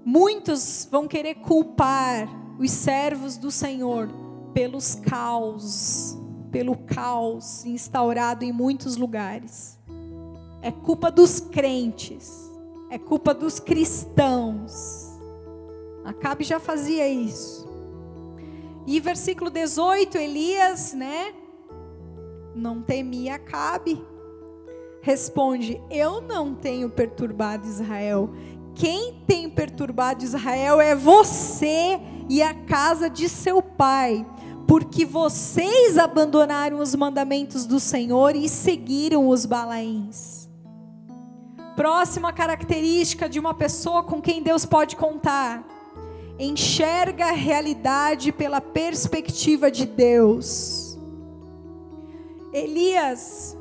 Muitos vão querer culpar os servos do Senhor pelo caos instaurado em muitos lugares. É culpa dos crentes, é culpa dos cristãos. Acabe já fazia isso. E versículo 18, Elias, não temia Acabe. Responde: eu não tenho perturbado Israel. Quem tem perturbado Israel é você e a casa de seu pai, porque vocês abandonaram os mandamentos do Senhor e seguiram os Balaíns. Próxima característica de uma pessoa com quem Deus pode contar: enxerga a realidade pela perspectiva de Deus. Elias,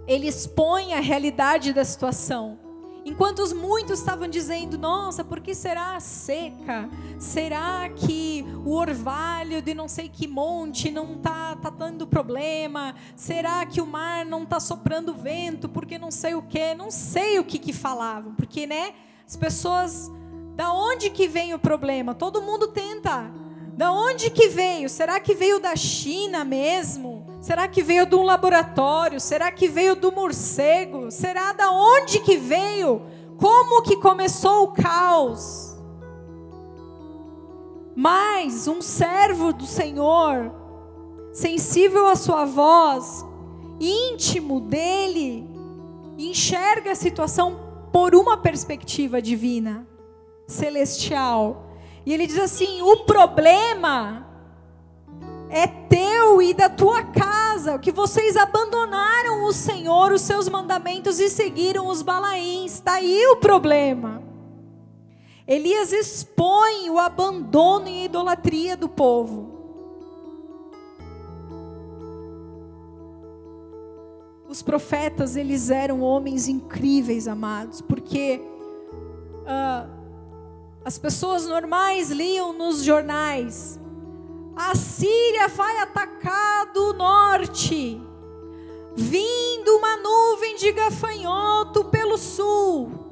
ele expõe a realidade da situação. Enquanto muitos estavam dizendo: nossa, por que será a seca? Será que o orvalho de não sei que monte não está dando problema? Será que o mar não está soprando vento? Porque não sei o que. Não sei o que falavam. Porque, as pessoas, da onde que vem o problema? Todo mundo tenta. Da onde que veio? Será que veio da China mesmo? Será que veio de um laboratório? Será que veio do morcego? Será da onde que veio? Como que começou o caos? Mas um servo do Senhor, sensível à sua voz, íntimo dele, enxerga a situação por uma perspectiva divina, celestial. E ele diz assim: o problema é teu e da tua casa, que vocês abandonaram o Senhor, os seus mandamentos, e seguiram os Balaíns. Está aí o problema. Elias expõe o abandono e a idolatria do povo. Os profetas, eles eram homens incríveis, amados, porque as pessoas normais liam nos jornais: a Síria vai atacar do norte, vindo uma nuvem de gafanhoto pelo sul.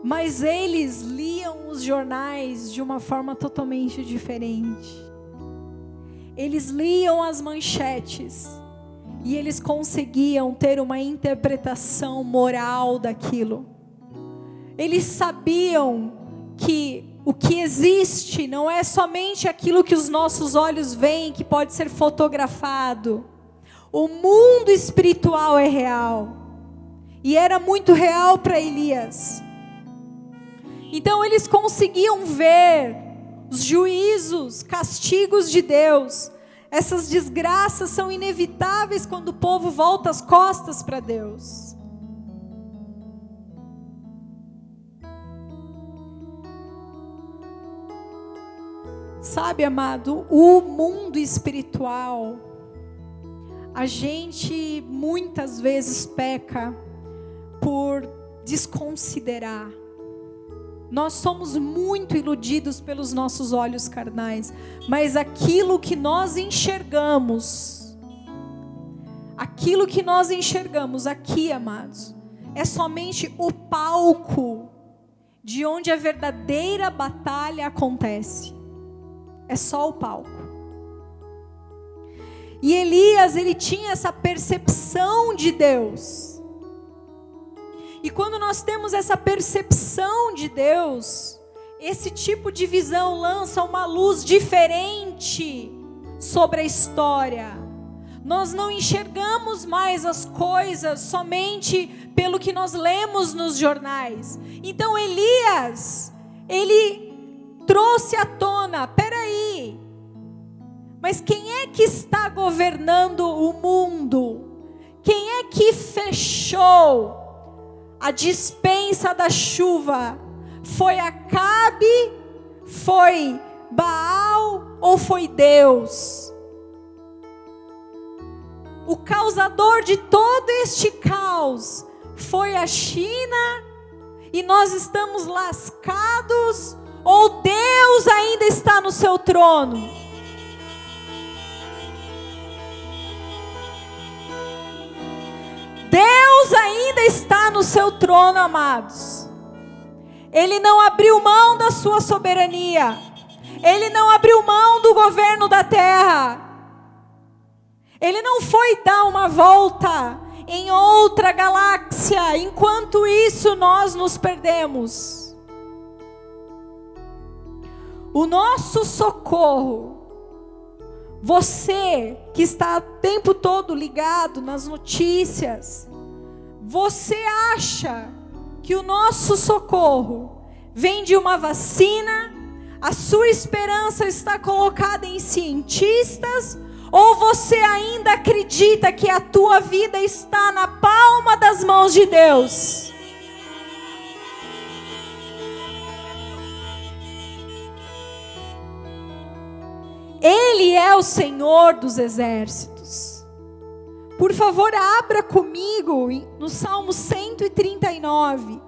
Mas eles liam os jornais de uma forma totalmente diferente. Eles liam as manchetes e eles conseguiam ter uma interpretação moral daquilo. Eles sabiam que o que existe não é somente aquilo que os nossos olhos veem, que pode ser fotografado. O mundo espiritual é real. E era muito real para Elias. Então eles conseguiam ver os juízos, castigos de Deus. Essas desgraças são inevitáveis quando o povo volta as costas para Deus. Sabe, amado, o mundo espiritual, a gente muitas vezes peca por desconsiderar. Nós somos muito iludidos pelos nossos olhos carnais, mas aquilo que nós enxergamos aqui, amados, é somente o palco de onde a verdadeira batalha acontece. É só o palco. E Elias, ele tinha essa percepção de Deus. E quando nós temos essa percepção de Deus, esse tipo de visão lança uma luz diferente sobre a história. Nós não enxergamos mais as coisas somente pelo que nós lemos nos jornais. Então Elias, ele trouxe à tona: peraí, mas quem é que está governando o mundo? Quem é que fechou a dispensa da chuva? Foi Acabe? Foi Baal? Ou foi Deus? O causador de todo este caos foi a China? E nós estamos lascados? Ou Deus ainda está no seu trono? Deus ainda está no seu trono, amados. Ele não abriu mão da sua soberania. Ele não abriu mão do governo da terra. Ele não foi dar uma volta em outra galáxia. Enquanto isso, nós nos perdemos. O nosso socorro, você que está o tempo todo ligado nas notícias, você acha que o nosso socorro vem de uma vacina? A sua esperança está colocada em cientistas? Ou você ainda acredita que a tua vida está na palma das mãos de Deus? Ele é o Senhor dos exércitos. Por favor, abra comigo no Salmo 139.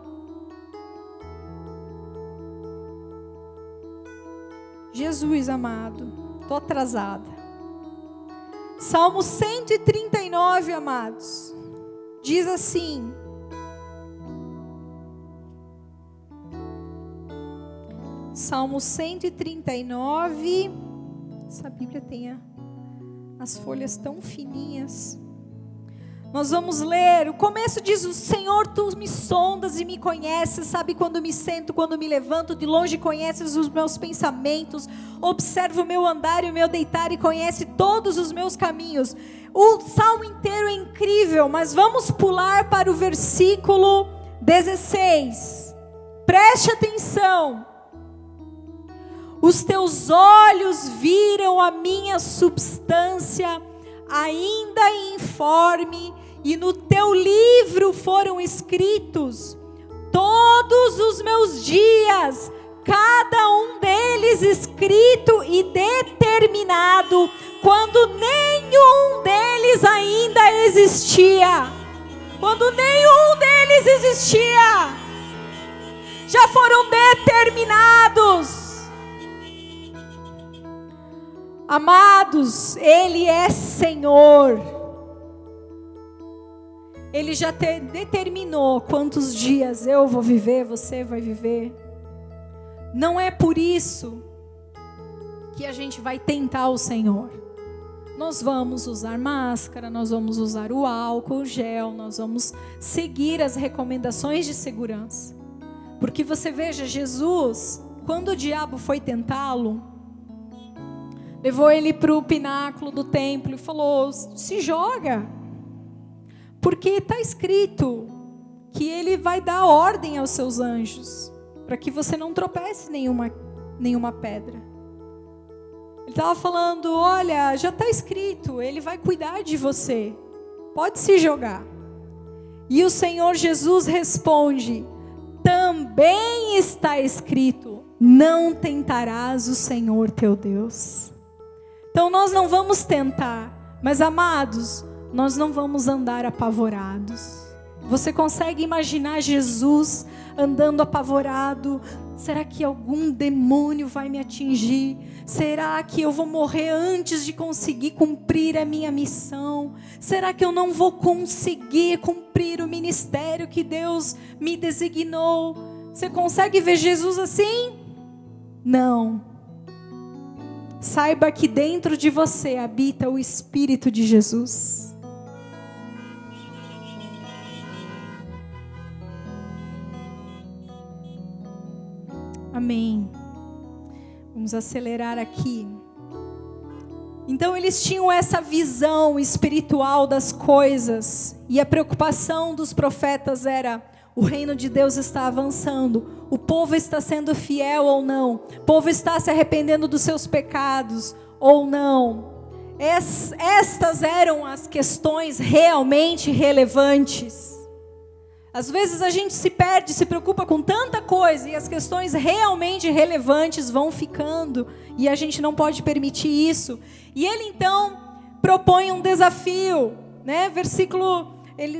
Jesus amado, estou atrasada. Salmo 139, amados, diz assim: Salmo 139, essa Bíblia tem as folhas tão fininhas. Nós vamos ler, o começo diz: o Senhor, tu me sondas e me conheces, sabe quando me sento, quando me levanto, de longe conheces os meus pensamentos, observa o meu andar e o meu deitar e conhece todos os meus caminhos. O salmo inteiro é incrível, mas vamos pular para o versículo 16, preste atenção. Os teus olhos viram a minha substância ainda informe, e no teu livro foram escritos todos os meus dias, cada um deles escrito e determinado, quando nenhum deles ainda existia. Quando nenhum deles existia, já foram determinados. Amados, Ele é Senhor. Ele já determinou quantos dias eu vou viver, você vai viver. Não é por isso que a gente vai tentar o Senhor. Nós vamos usar máscara, nós vamos usar o álcool, o gel, nós vamos seguir as recomendações de segurança. Porque você veja, Jesus, quando o diabo foi tentá-lo, levou ele para o pináculo do templo e falou: se joga, porque está escrito que ele vai dar ordem aos seus anjos, para que você não tropece nenhuma pedra. Ele estava falando: olha, já está escrito, ele vai cuidar de você, pode se jogar. E o Senhor Jesus responde: também está escrito, não tentarás o Senhor teu Deus. Então nós não vamos tentar, mas amados, nós não vamos andar apavorados. Você consegue imaginar Jesus andando apavorado? Será que algum demônio vai me atingir? Será que eu vou morrer antes de conseguir cumprir a minha missão? Será que eu não vou conseguir cumprir o ministério que Deus me designou? Você consegue ver Jesus assim? Não. Saiba que dentro de você habita o Espírito de Jesus. Amém. Vamos acelerar aqui. Então eles tinham essa visão espiritual das coisas, e a preocupação dos profetas era: o reino de Deus está avançando, o povo está sendo fiel ou não, o povo está se arrependendo dos seus pecados ou não. Estas eram as questões realmente relevantes. Às vezes a gente se perde, se preocupa com tanta coisa, e as questões realmente relevantes vão ficando, e a gente não pode permitir isso. E ele então propõe um desafio, né?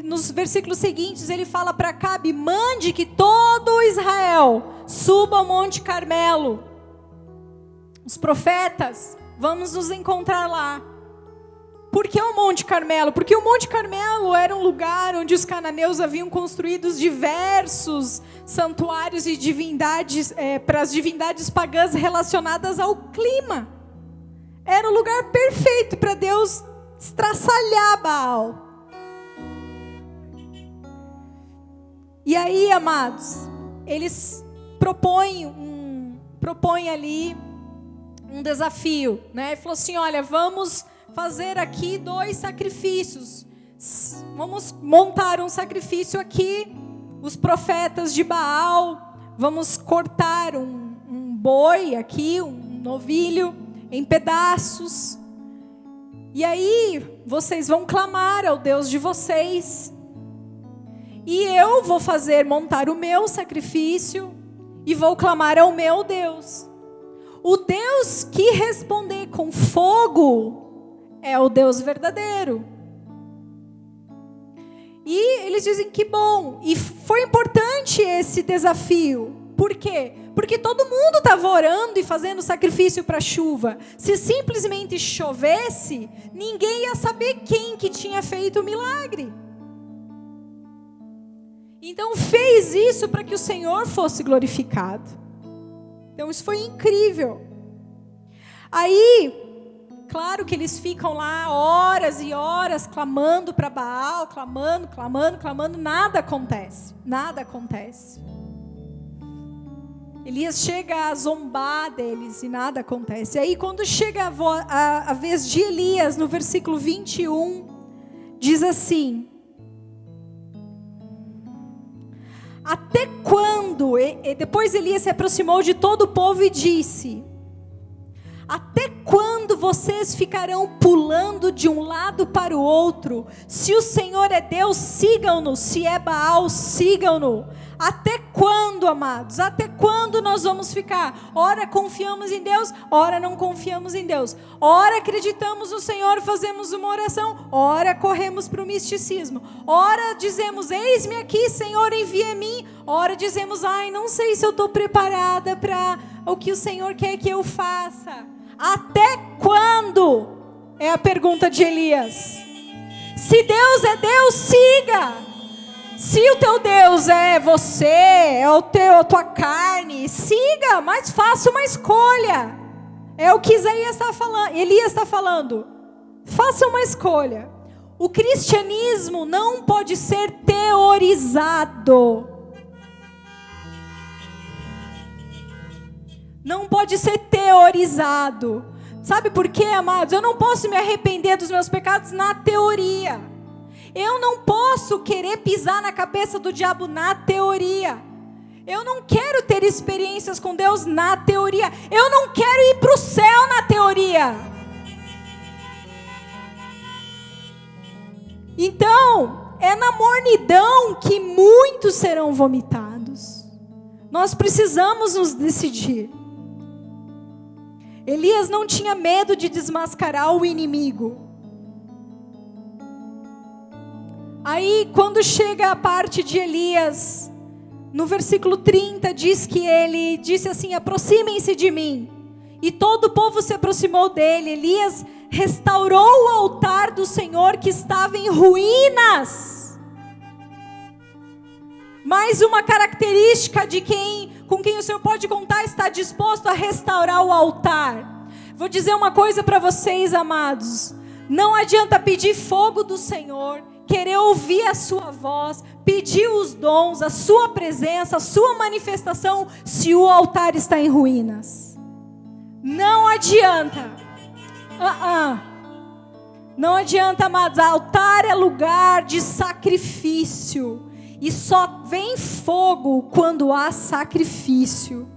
Nos versículos seguintes ele fala para Acabe: mande que todo Israel suba ao Monte Carmelo. Os profetas, vamos nos encontrar lá. Por que o Monte Carmelo? Porque o Monte Carmelo era um lugar onde os cananeus haviam construído diversos santuários e divindades, para as divindades pagãs relacionadas ao clima. Era o lugar perfeito para Deus estraçalhar Baal. E aí, amados, eles propõem ali um desafio, né? Ele falou assim: olha, vamos fazer aqui 2 sacrifícios. Vamos montar um sacrifício aqui, os profetas de Baal. Vamos cortar um boi aqui, um novilho, em pedaços. E aí, vocês vão clamar ao Deus de vocês. E eu vou montar o meu sacrifício e vou clamar ao meu Deus. O Deus que responder com fogo é o Deus verdadeiro. E eles dizem que bom. E foi importante esse desafio. Por quê? Porque todo mundo estava orando e fazendo sacrifício para a chuva. Se simplesmente chovesse, ninguém ia saber quem que tinha feito o milagre. Então fez isso para que o Senhor fosse glorificado. Então isso foi incrível. Aí Claro que eles ficam lá horas e horas clamando para Baal, clamando, nada acontece. Elias chega a zombar deles e nada acontece. Aí quando chega a vez de Elias, no versículo 21, diz assim: até quando? E depois Elias se aproximou de todo o povo e disse: até quando vocês ficarão pulando de um lado para o outro? Se o Senhor é Deus, sigam-no. Se é Baal, sigam-no. Até quando, amados? Até quando nós vamos ficar? Ora confiamos em Deus, ora não confiamos em Deus. Ora acreditamos no Senhor, fazemos uma oração, ora corremos para o misticismo. Ora dizemos: eis-me aqui, Senhor, envia-me. Ora dizemos: ai, não sei se eu estou preparada para o que o Senhor quer que eu faça. Até quando? É a pergunta de Elias. Se Deus é Deus, siga. Se o teu Deus é você, é a tua carne, siga, mas faça uma escolha. É o que Elias está falando. Faça uma escolha. O cristianismo não pode ser teorizado. Não pode ser teorizado. Sabe por quê, amados? Eu não posso me arrepender dos meus pecados na teoria. Eu não posso querer pisar na cabeça do diabo na teoria. Eu não quero ter experiências com Deus na teoria. Eu não quero ir para o céu na teoria. Então, é na mornidão que muitos serão vomitados. Nós precisamos nos decidir. Elias não tinha medo de desmascarar o inimigo. Aí, quando chega a parte de Elias, no versículo 30, diz que ele disse assim: aproximem-se de mim. E todo o povo se aproximou dele. Elias restaurou o altar do Senhor que estava em ruínas. Mais uma característica de com quem o Senhor pode contar: está disposto a restaurar o altar. Vou dizer uma coisa para vocês, amados: não adianta pedir fogo do Senhor, querer ouvir a sua voz, pedir os dons, a sua presença, a sua manifestação, se o altar está em ruínas. Não adianta. Não adianta, amados. Altar é lugar de sacrifício. E só vem fogo quando há sacrifício.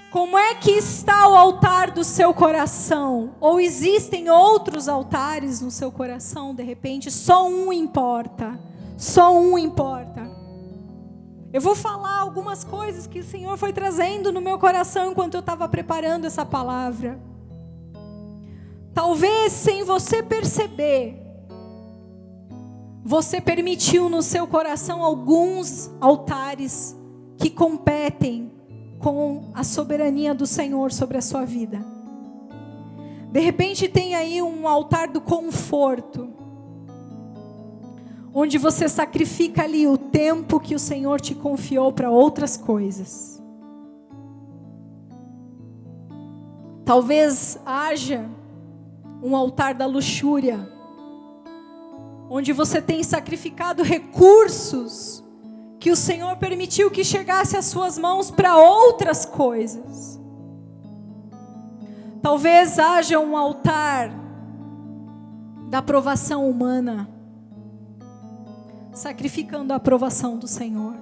Como é que está o altar do seu coração? Ou existem outros altares no seu coração, de repente? Só um importa. Só um importa. Eu vou falar algumas coisas que o Senhor foi trazendo no meu coração enquanto eu estava preparando essa palavra. Talvez sem você perceber, você permitiu no seu coração alguns altares que competem com a soberania do Senhor sobre a sua vida. De repente tem aí um altar do conforto, onde você sacrifica ali o tempo que o Senhor te confiou para outras coisas. Talvez haja um altar da luxúria, onde você tem sacrificado recursos que o Senhor permitiu que chegasse às suas mãos para outras coisas. Talvez haja um altar da aprovação humana, sacrificando a aprovação do Senhor.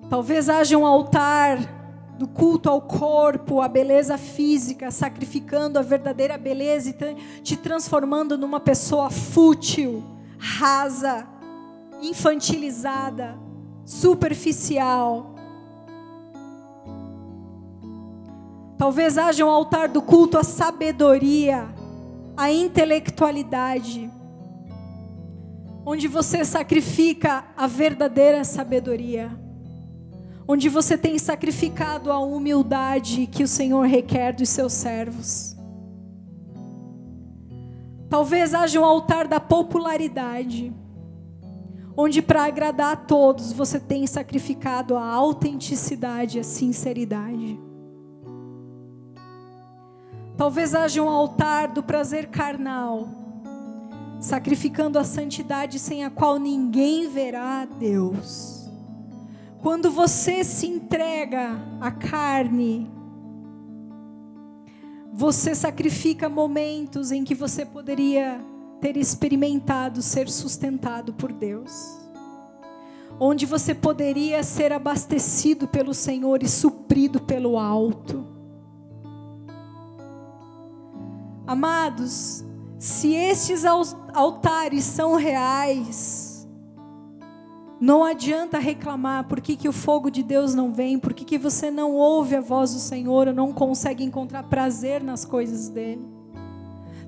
Talvez haja um altar do culto ao corpo, à beleza física, sacrificando a verdadeira beleza e te transformando numa pessoa fútil, rasa, infantilizada, superficial. Talvez haja um altar do culto à sabedoria, à intelectualidade, onde você sacrifica a verdadeira sabedoria, onde você tem sacrificado a humildade que o Senhor requer dos seus servos. Talvez haja um altar da popularidade, onde para agradar a todos você tem sacrificado a autenticidade, a sinceridade. Talvez haja um altar do prazer carnal, sacrificando a santidade sem a qual ninguém verá a Deus. Quando você se entrega à carne, você sacrifica momentos em que você poderia ter experimentado ser sustentado por Deus, onde você poderia ser abastecido pelo Senhor e suprido pelo alto. Amados, se estes altares são reais, não adianta reclamar por que o fogo de Deus não vem, por que você não ouve a voz do Senhor ou não consegue encontrar prazer nas coisas dele.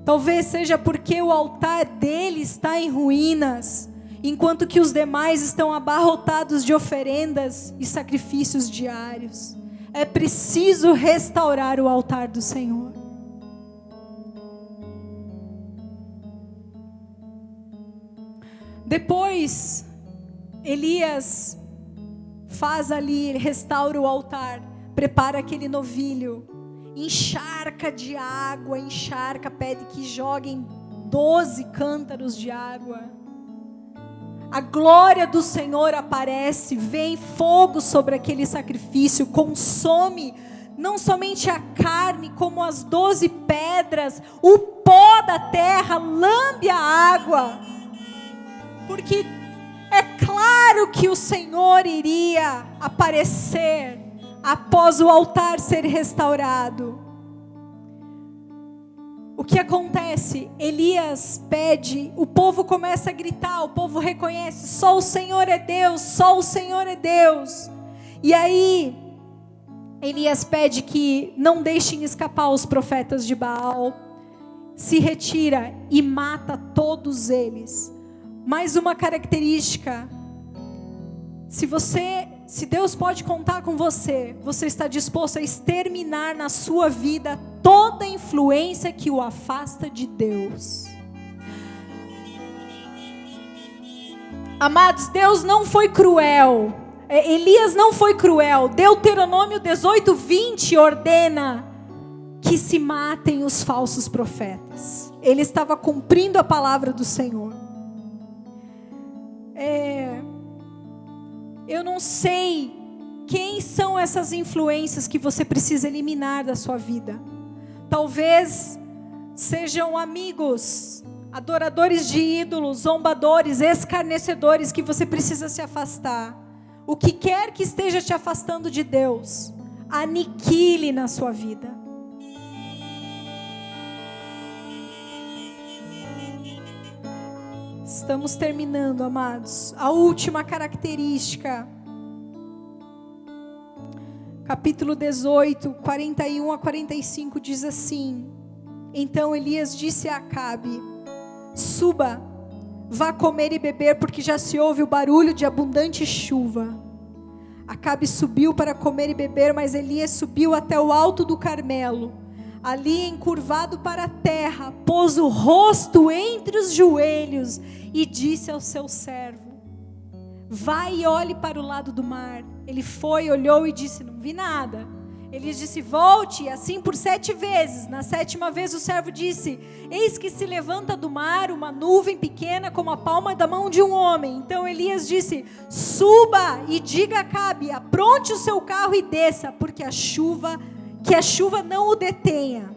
Talvez seja porque o altar dele está em ruínas, enquanto que os demais estão abarrotados de oferendas e sacrifícios diários. É preciso restaurar o altar do Senhor. Depois, Elias faz ali, ele restaura o altar, prepara aquele novilho, encharca de água, pede que joguem 12 cântaros de água. A glória do Senhor aparece, vem fogo sobre aquele sacrifício, consome não somente a carne, como as 12 pedras, o pó da terra lambe a água. Porque é claro que o Senhor iria aparecer após o altar ser restaurado. O que acontece? Elias pede, o povo começa a gritar, o povo reconhece, só o Senhor é Deus, só o Senhor é Deus. E aí, Elias pede que não deixem escapar os profetas de Baal, se retira e mata todos eles. Mais uma característica, se Deus pode contar com você, você está disposto a exterminar na sua vida toda influência que o afasta de Deus. Amados, Deus não foi cruel, Elias não foi cruel. Deuteronômio 18:20 ordena que se matem os falsos profetas. Ele estava cumprindo a palavra do Senhor. Eu não sei quem são essas influências que você precisa eliminar da sua vida. Talvez sejam amigos, adoradores de ídolos, zombadores, escarnecedores que você precisa se afastar. O que quer que esteja te afastando de Deus, aniquile na sua vida. Estamos terminando, amados. A última característica. Capítulo 18, 41 a 45 diz assim: Então Elias disse a Acabe: Suba, vá comer e beber, porque já se ouve o barulho de abundante chuva. Acabe subiu para comer e beber, mas Elias subiu até o alto do Carmelo. Ali, encurvado para a terra, pôs o rosto entre os joelhos e disse ao seu servo: Vai e olhe para o lado do mar. Ele foi, olhou e disse: Não vi nada. Ele disse: Volte, assim por 7 vezes. Na 7ª vez o servo disse: Eis que se levanta do mar uma nuvem pequena como a palma da mão de um homem. Então Elias disse: Suba e diga a Acabe: Apronte o seu carro e desça, porque a chuva não o detenha.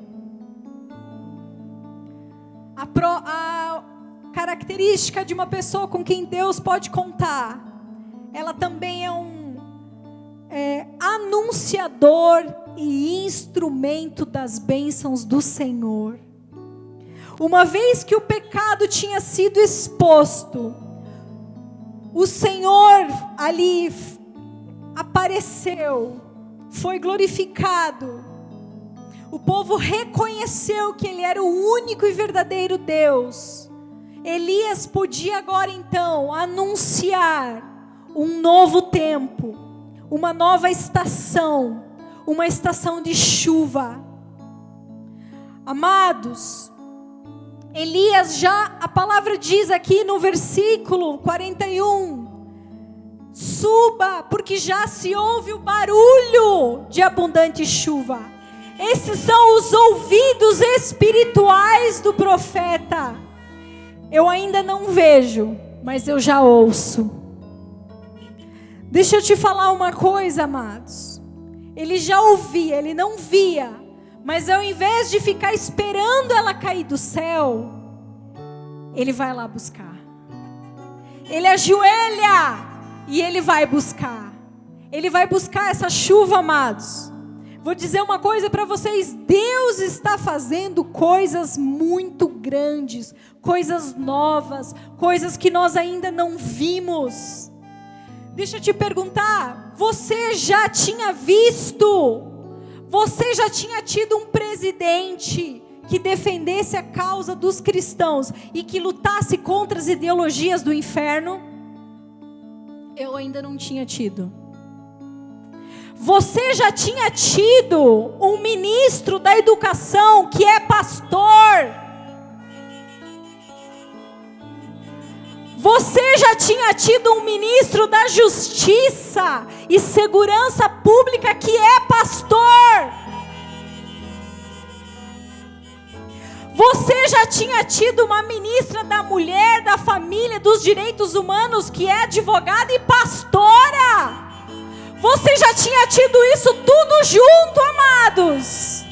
A característica de uma pessoa com quem Deus pode contar, ela também é um anunciador e instrumento das bênçãos do Senhor. Uma vez que o pecado tinha sido exposto, o Senhor ali apareceu, foi glorificado. O povo reconheceu que Ele era o único e verdadeiro Deus. Elias podia agora então anunciar um novo tempo, uma nova estação, uma estação de chuva. Amados, Elias a palavra diz aqui no versículo 41, suba, porque já se ouve o barulho de abundante chuva. Esses são os ouvidos espirituais do profeta. Eu ainda não vejo, mas eu já ouço. Deixa eu te falar uma coisa, amados. Ele já ouvia, ele não via. Mas ao invés de ficar esperando ela cair do céu, ele vai lá buscar. Ele ajoelha e ele vai buscar. Ele vai buscar essa chuva, amados. Vou dizer uma coisa para vocês. Deus está fazendo coisas muito grandes, coisas novas, coisas que nós ainda não vimos. Deixa eu te perguntar, você já tinha visto? Você já tinha tido um presidente que defendesse a causa dos cristãos e que lutasse contra as ideologias do inferno? Eu ainda não tinha tido. Você já tinha tido um ministro da educação que é pastor? Você já tinha tido um ministro da justiça e segurança pública que é pastor? Você já tinha tido uma ministra da mulher, da família, dos direitos humanos que é advogada e pastora? Você já tinha tido isso tudo junto, amados?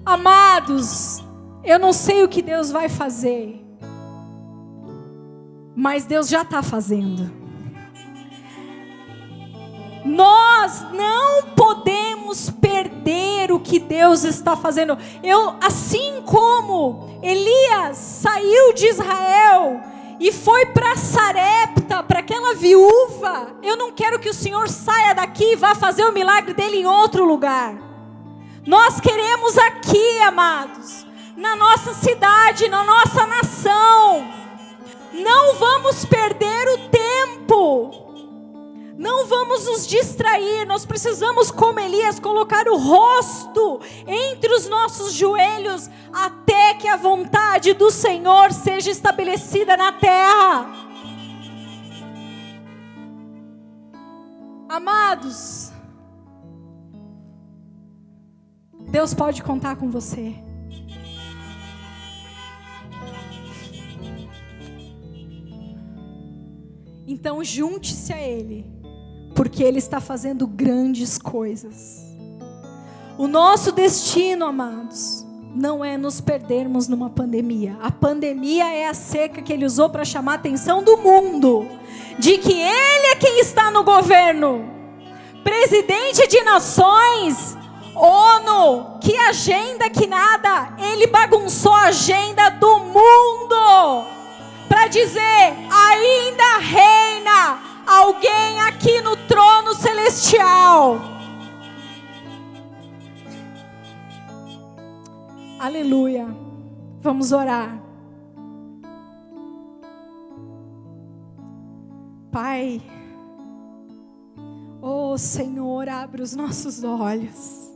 Amados, eu não sei o que Deus vai fazer, mas Deus já está fazendo. Nós não podemos perder o que Deus está fazendo. Assim como Elias saiu de Israel e foi para Sarepta, para aquela viúva, eu não quero que o Senhor saia daqui e vá fazer o milagre dele em outro lugar. Nós queremos aqui, amados, na nossa cidade, na nossa nação. Não vamos perder o tempo. Não vamos nos distrair. Nós precisamos, como Elias, colocar o rosto entre os nossos joelhos até que a vontade do Senhor seja estabelecida na terra. Amados, Deus pode contar com você. Então junte-se a Ele, porque Ele está fazendo grandes coisas. O nosso destino, amados, não é nos perdermos numa pandemia. A pandemia é a seca que Ele usou para chamar a atenção do mundo, de que Ele é quem está no governo. Presidente de nações, ONU, que agenda que nada. Ele bagunçou a agenda do mundo para dizer, ainda reina alguém aqui no trono celestial. Aleluia. Vamos orar. Pai, oh Senhor, abre os nossos olhos.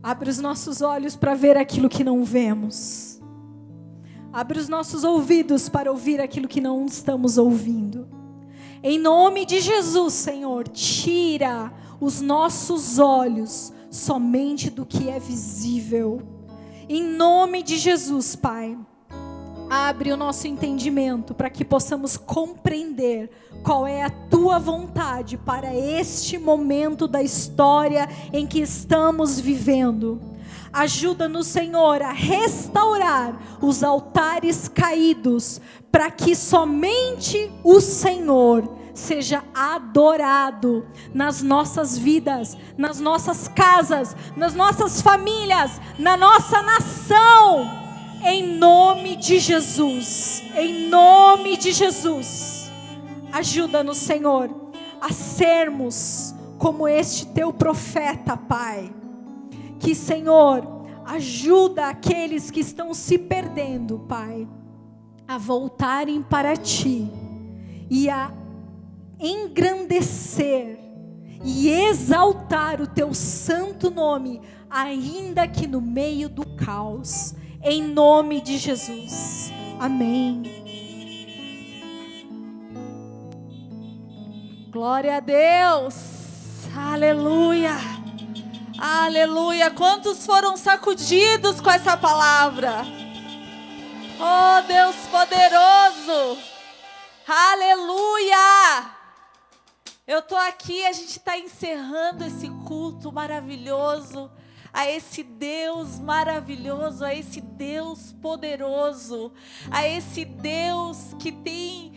Abre os nossos olhos para ver aquilo que não vemos. Abre os nossos ouvidos para ouvir aquilo que não estamos ouvindo. Em nome de Jesus, Senhor, tira os nossos olhos somente do que é visível. Em nome de Jesus, Pai, abre o nosso entendimento para que possamos compreender qual é a Tua vontade para este momento da história em que estamos vivendo. Ajuda-nos, Senhor, a restaurar os altares caídos, para que somente o Senhor seja adorado nas nossas vidas, nas nossas casas, nas nossas famílias, na nossa nação, em nome de Jesus, em nome de Jesus. Ajuda-nos, Senhor, a sermos como este Teu profeta, Pai. Que, Senhor, ajuda aqueles que estão se perdendo, Pai, a voltarem para Ti e a engrandecer e exaltar o Teu santo nome, ainda que no meio do caos, em nome de Jesus. Amém. Glória a Deus. Aleluia. Aleluia. Quantos foram sacudidos com essa palavra? Oh, Deus poderoso. Aleluia. Eu tô aqui, a gente está encerrando esse culto maravilhoso a esse Deus maravilhoso, a esse Deus poderoso, a esse Deus que tem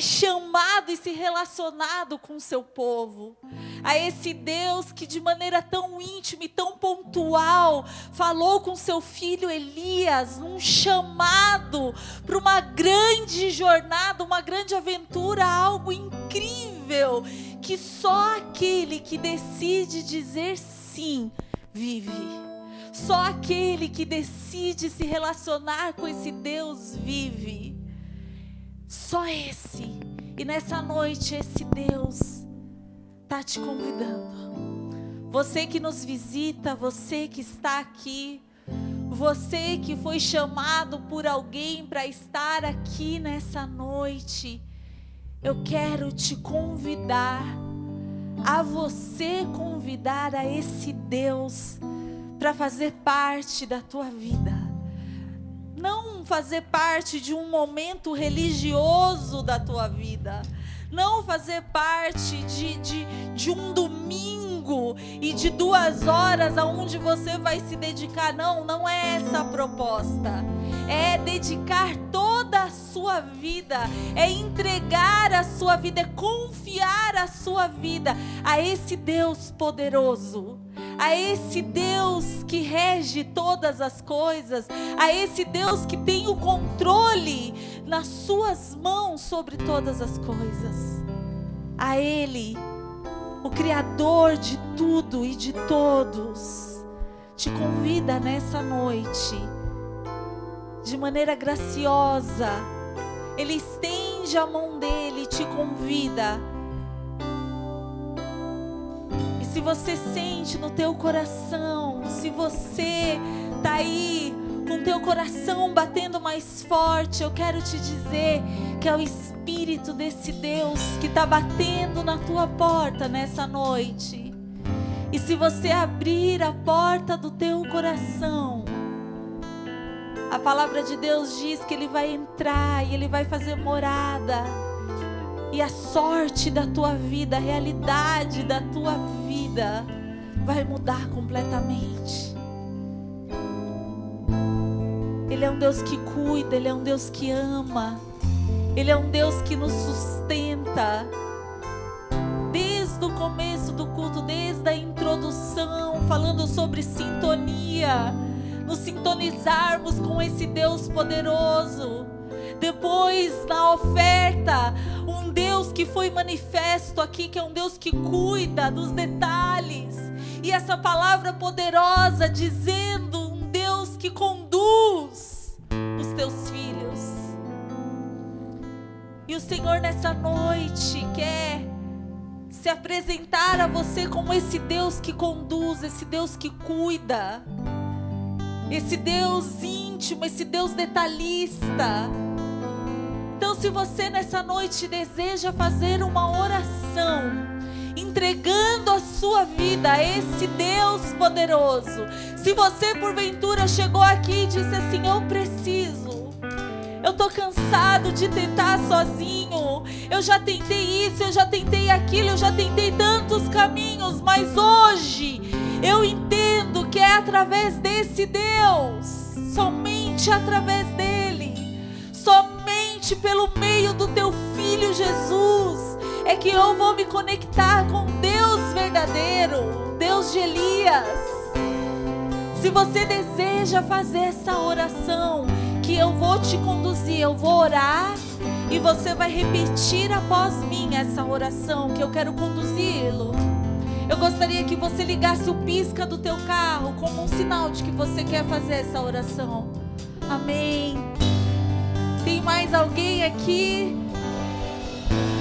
chamado e se relacionado com o seu povo, a esse Deus que de maneira tão íntima e tão pontual falou com seu filho Elias, num chamado para uma grande jornada, uma grande aventura, algo incrível, que só aquele que decide dizer sim, vive. Só aquele que decide se relacionar com esse Deus vive. Só esse. E nessa noite esse Deus está te convidando. Você que nos visita, você que está aqui, você que foi chamado por alguém para estar aqui nessa noite, eu quero te convidar a você convidar a esse Deus para fazer parte da tua vida. Não fazer parte de um momento religioso da tua vida. Não fazer parte de um domingo e de 2 horas aonde você vai se dedicar. Não é essa a proposta. É dedicar toda a sua vida, é entregar a sua vida, é confiar a sua vida a esse Deus poderoso, a esse Deus que rege todas as coisas, a esse Deus que tem o controle nas suas mãos sobre todas as coisas. A Ele, o Criador de tudo e de todos, te convida nessa noite, de maneira graciosa. Ele estende a mão dele e te convida. E se você sente no teu coração, se você está aí com teu coração batendo mais forte, eu quero te dizer que é o Espírito desse Deus que está batendo na tua porta nessa noite. E se você abrir a porta do teu coração, a palavra de Deus diz que Ele vai entrar e Ele vai fazer morada. E a sorte da tua vida, a realidade da tua vida vai mudar completamente. Ele é um Deus que cuida, Ele é um Deus que ama. Ele é um Deus que nos sustenta. Desde o começo do culto, desde a introdução, falando sobre sintonia, nos sintonizarmos com esse Deus poderoso. Depois, na oferta, um Deus que foi manifesto aqui, que é um Deus que cuida dos detalhes. E essa palavra poderosa dizendo, um Deus que conduz os teus filhos. E o Senhor nessa noite quer se apresentar a você como esse Deus que conduz, esse Deus que cuida, esse Deus íntimo, esse Deus detalhista. Então, se você nessa noite deseja fazer uma oração, entregando a sua vida a esse Deus poderoso, se você porventura chegou aqui e disse assim, eu preciso, eu tô cansado de tentar sozinho, eu já tentei isso, eu já tentei aquilo, eu já tentei tantos caminhos, mas hoje eu entendo que é através desse Deus, somente através dele, somente pelo meio do teu Filho Jesus, é que eu vou me conectar com Deus verdadeiro, Deus de Elias. Se você deseja fazer essa oração, que eu vou te conduzir, eu vou orar e você vai repetir após mim essa oração, que eu quero conduzi-lo. Eu gostaria que você ligasse o pisca do teu carro como um sinal de que você quer fazer essa oração. Amém. Tem mais alguém aqui?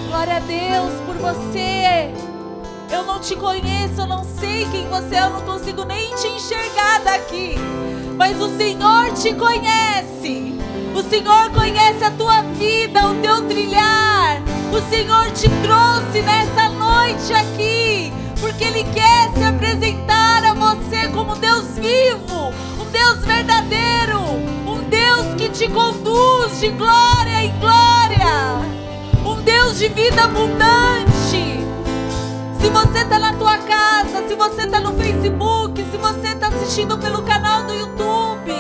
Glória a Deus por você. Eu não te conheço, eu não sei quem você é, eu não consigo nem te enxergar daqui. Mas o Senhor te conhece. O Senhor conhece a tua vida, o teu trilhar. O Senhor te trouxe nessa noite aqui porque Ele quer se apresentar a você. um Deus vivo, um Deus verdadeiro, um Deus que te conduz de glória em glória, um Deus de vida abundante. Se você está na tua casa, se você está no Facebook, se você está assistindo pelo canal do YouTube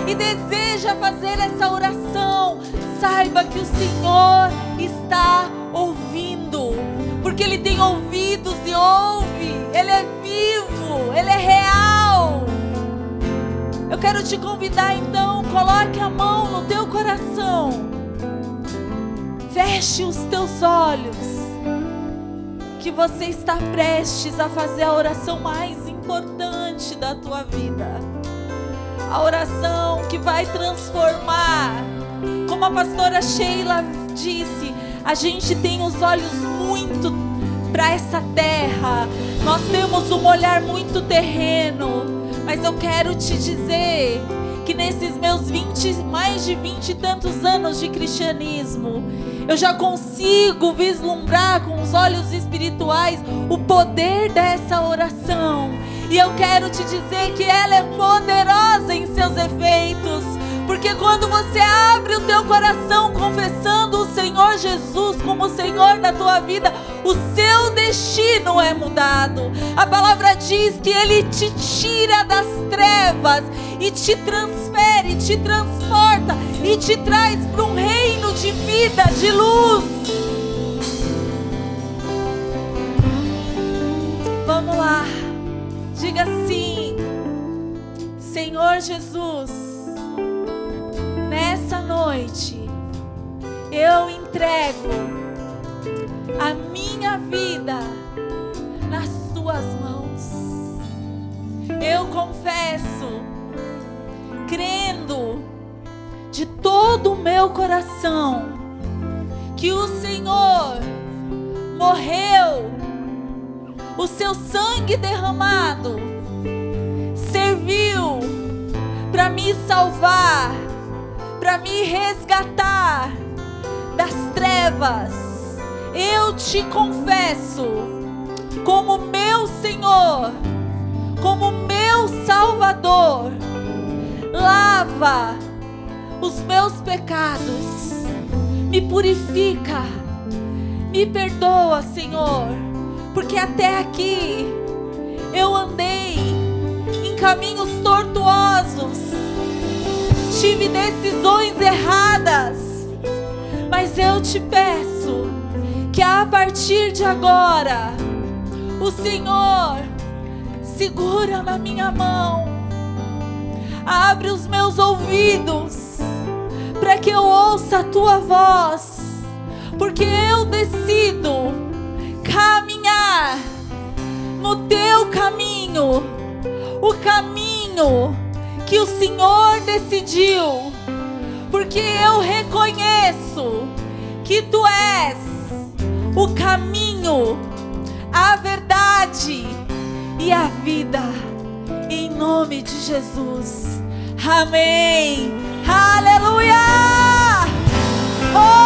e deseja fazer essa oração, saiba que o Senhor está ouvindo, porque Ele tem ouvidos e ouve. Ele é vivo, Ele é real. Eu quero te convidar então, coloque a mão no teu coração, feche os teus olhos, que você está prestes a fazer a oração mais importante da tua vida, a oração que vai transformar. Como a pastora Sheila disse, a gente tem os olhos muito para essa terra, nós temos um olhar muito terreno, mas eu quero te dizer que nesses meus mais de 20 e tantos anos de cristianismo, eu já consigo vislumbrar com os olhos espirituais o poder dessa oração. E eu quero te dizer que ela é poderosa em seus efeitos. Porque quando você abre o teu coração confessando o Senhor Jesus como o Senhor da tua vida, o seu destino é mudado. A palavra diz que Ele te tira das trevas e te transfere, te transporta e te traz para um reino de vida, de luz. Vamos lá, diga assim: Senhor Jesus, nessa noite eu entrego a minha vida nas tuas mãos. Eu confesso, crendo de todo o meu coração, que o Senhor morreu, o seu sangue derramado serviu para me salvar, para me resgatar das trevas. Eu te confesso como meu Senhor, como meu Salvador. Lava os meus pecados, me purifica, me perdoa, Senhor, porque até aqui eu andei em caminhos tortuosos, tive decisões erradas, mas eu te peço que a partir de agora o Senhor segura na minha mão, abre os meus ouvidos para que eu ouça a tua voz, porque eu decido caminhar no teu caminho, o caminho que o Senhor decidiu, porque eu reconheço que tu és o caminho, a verdade e a vida, em nome de Jesus. Amém. Aleluia! Oh!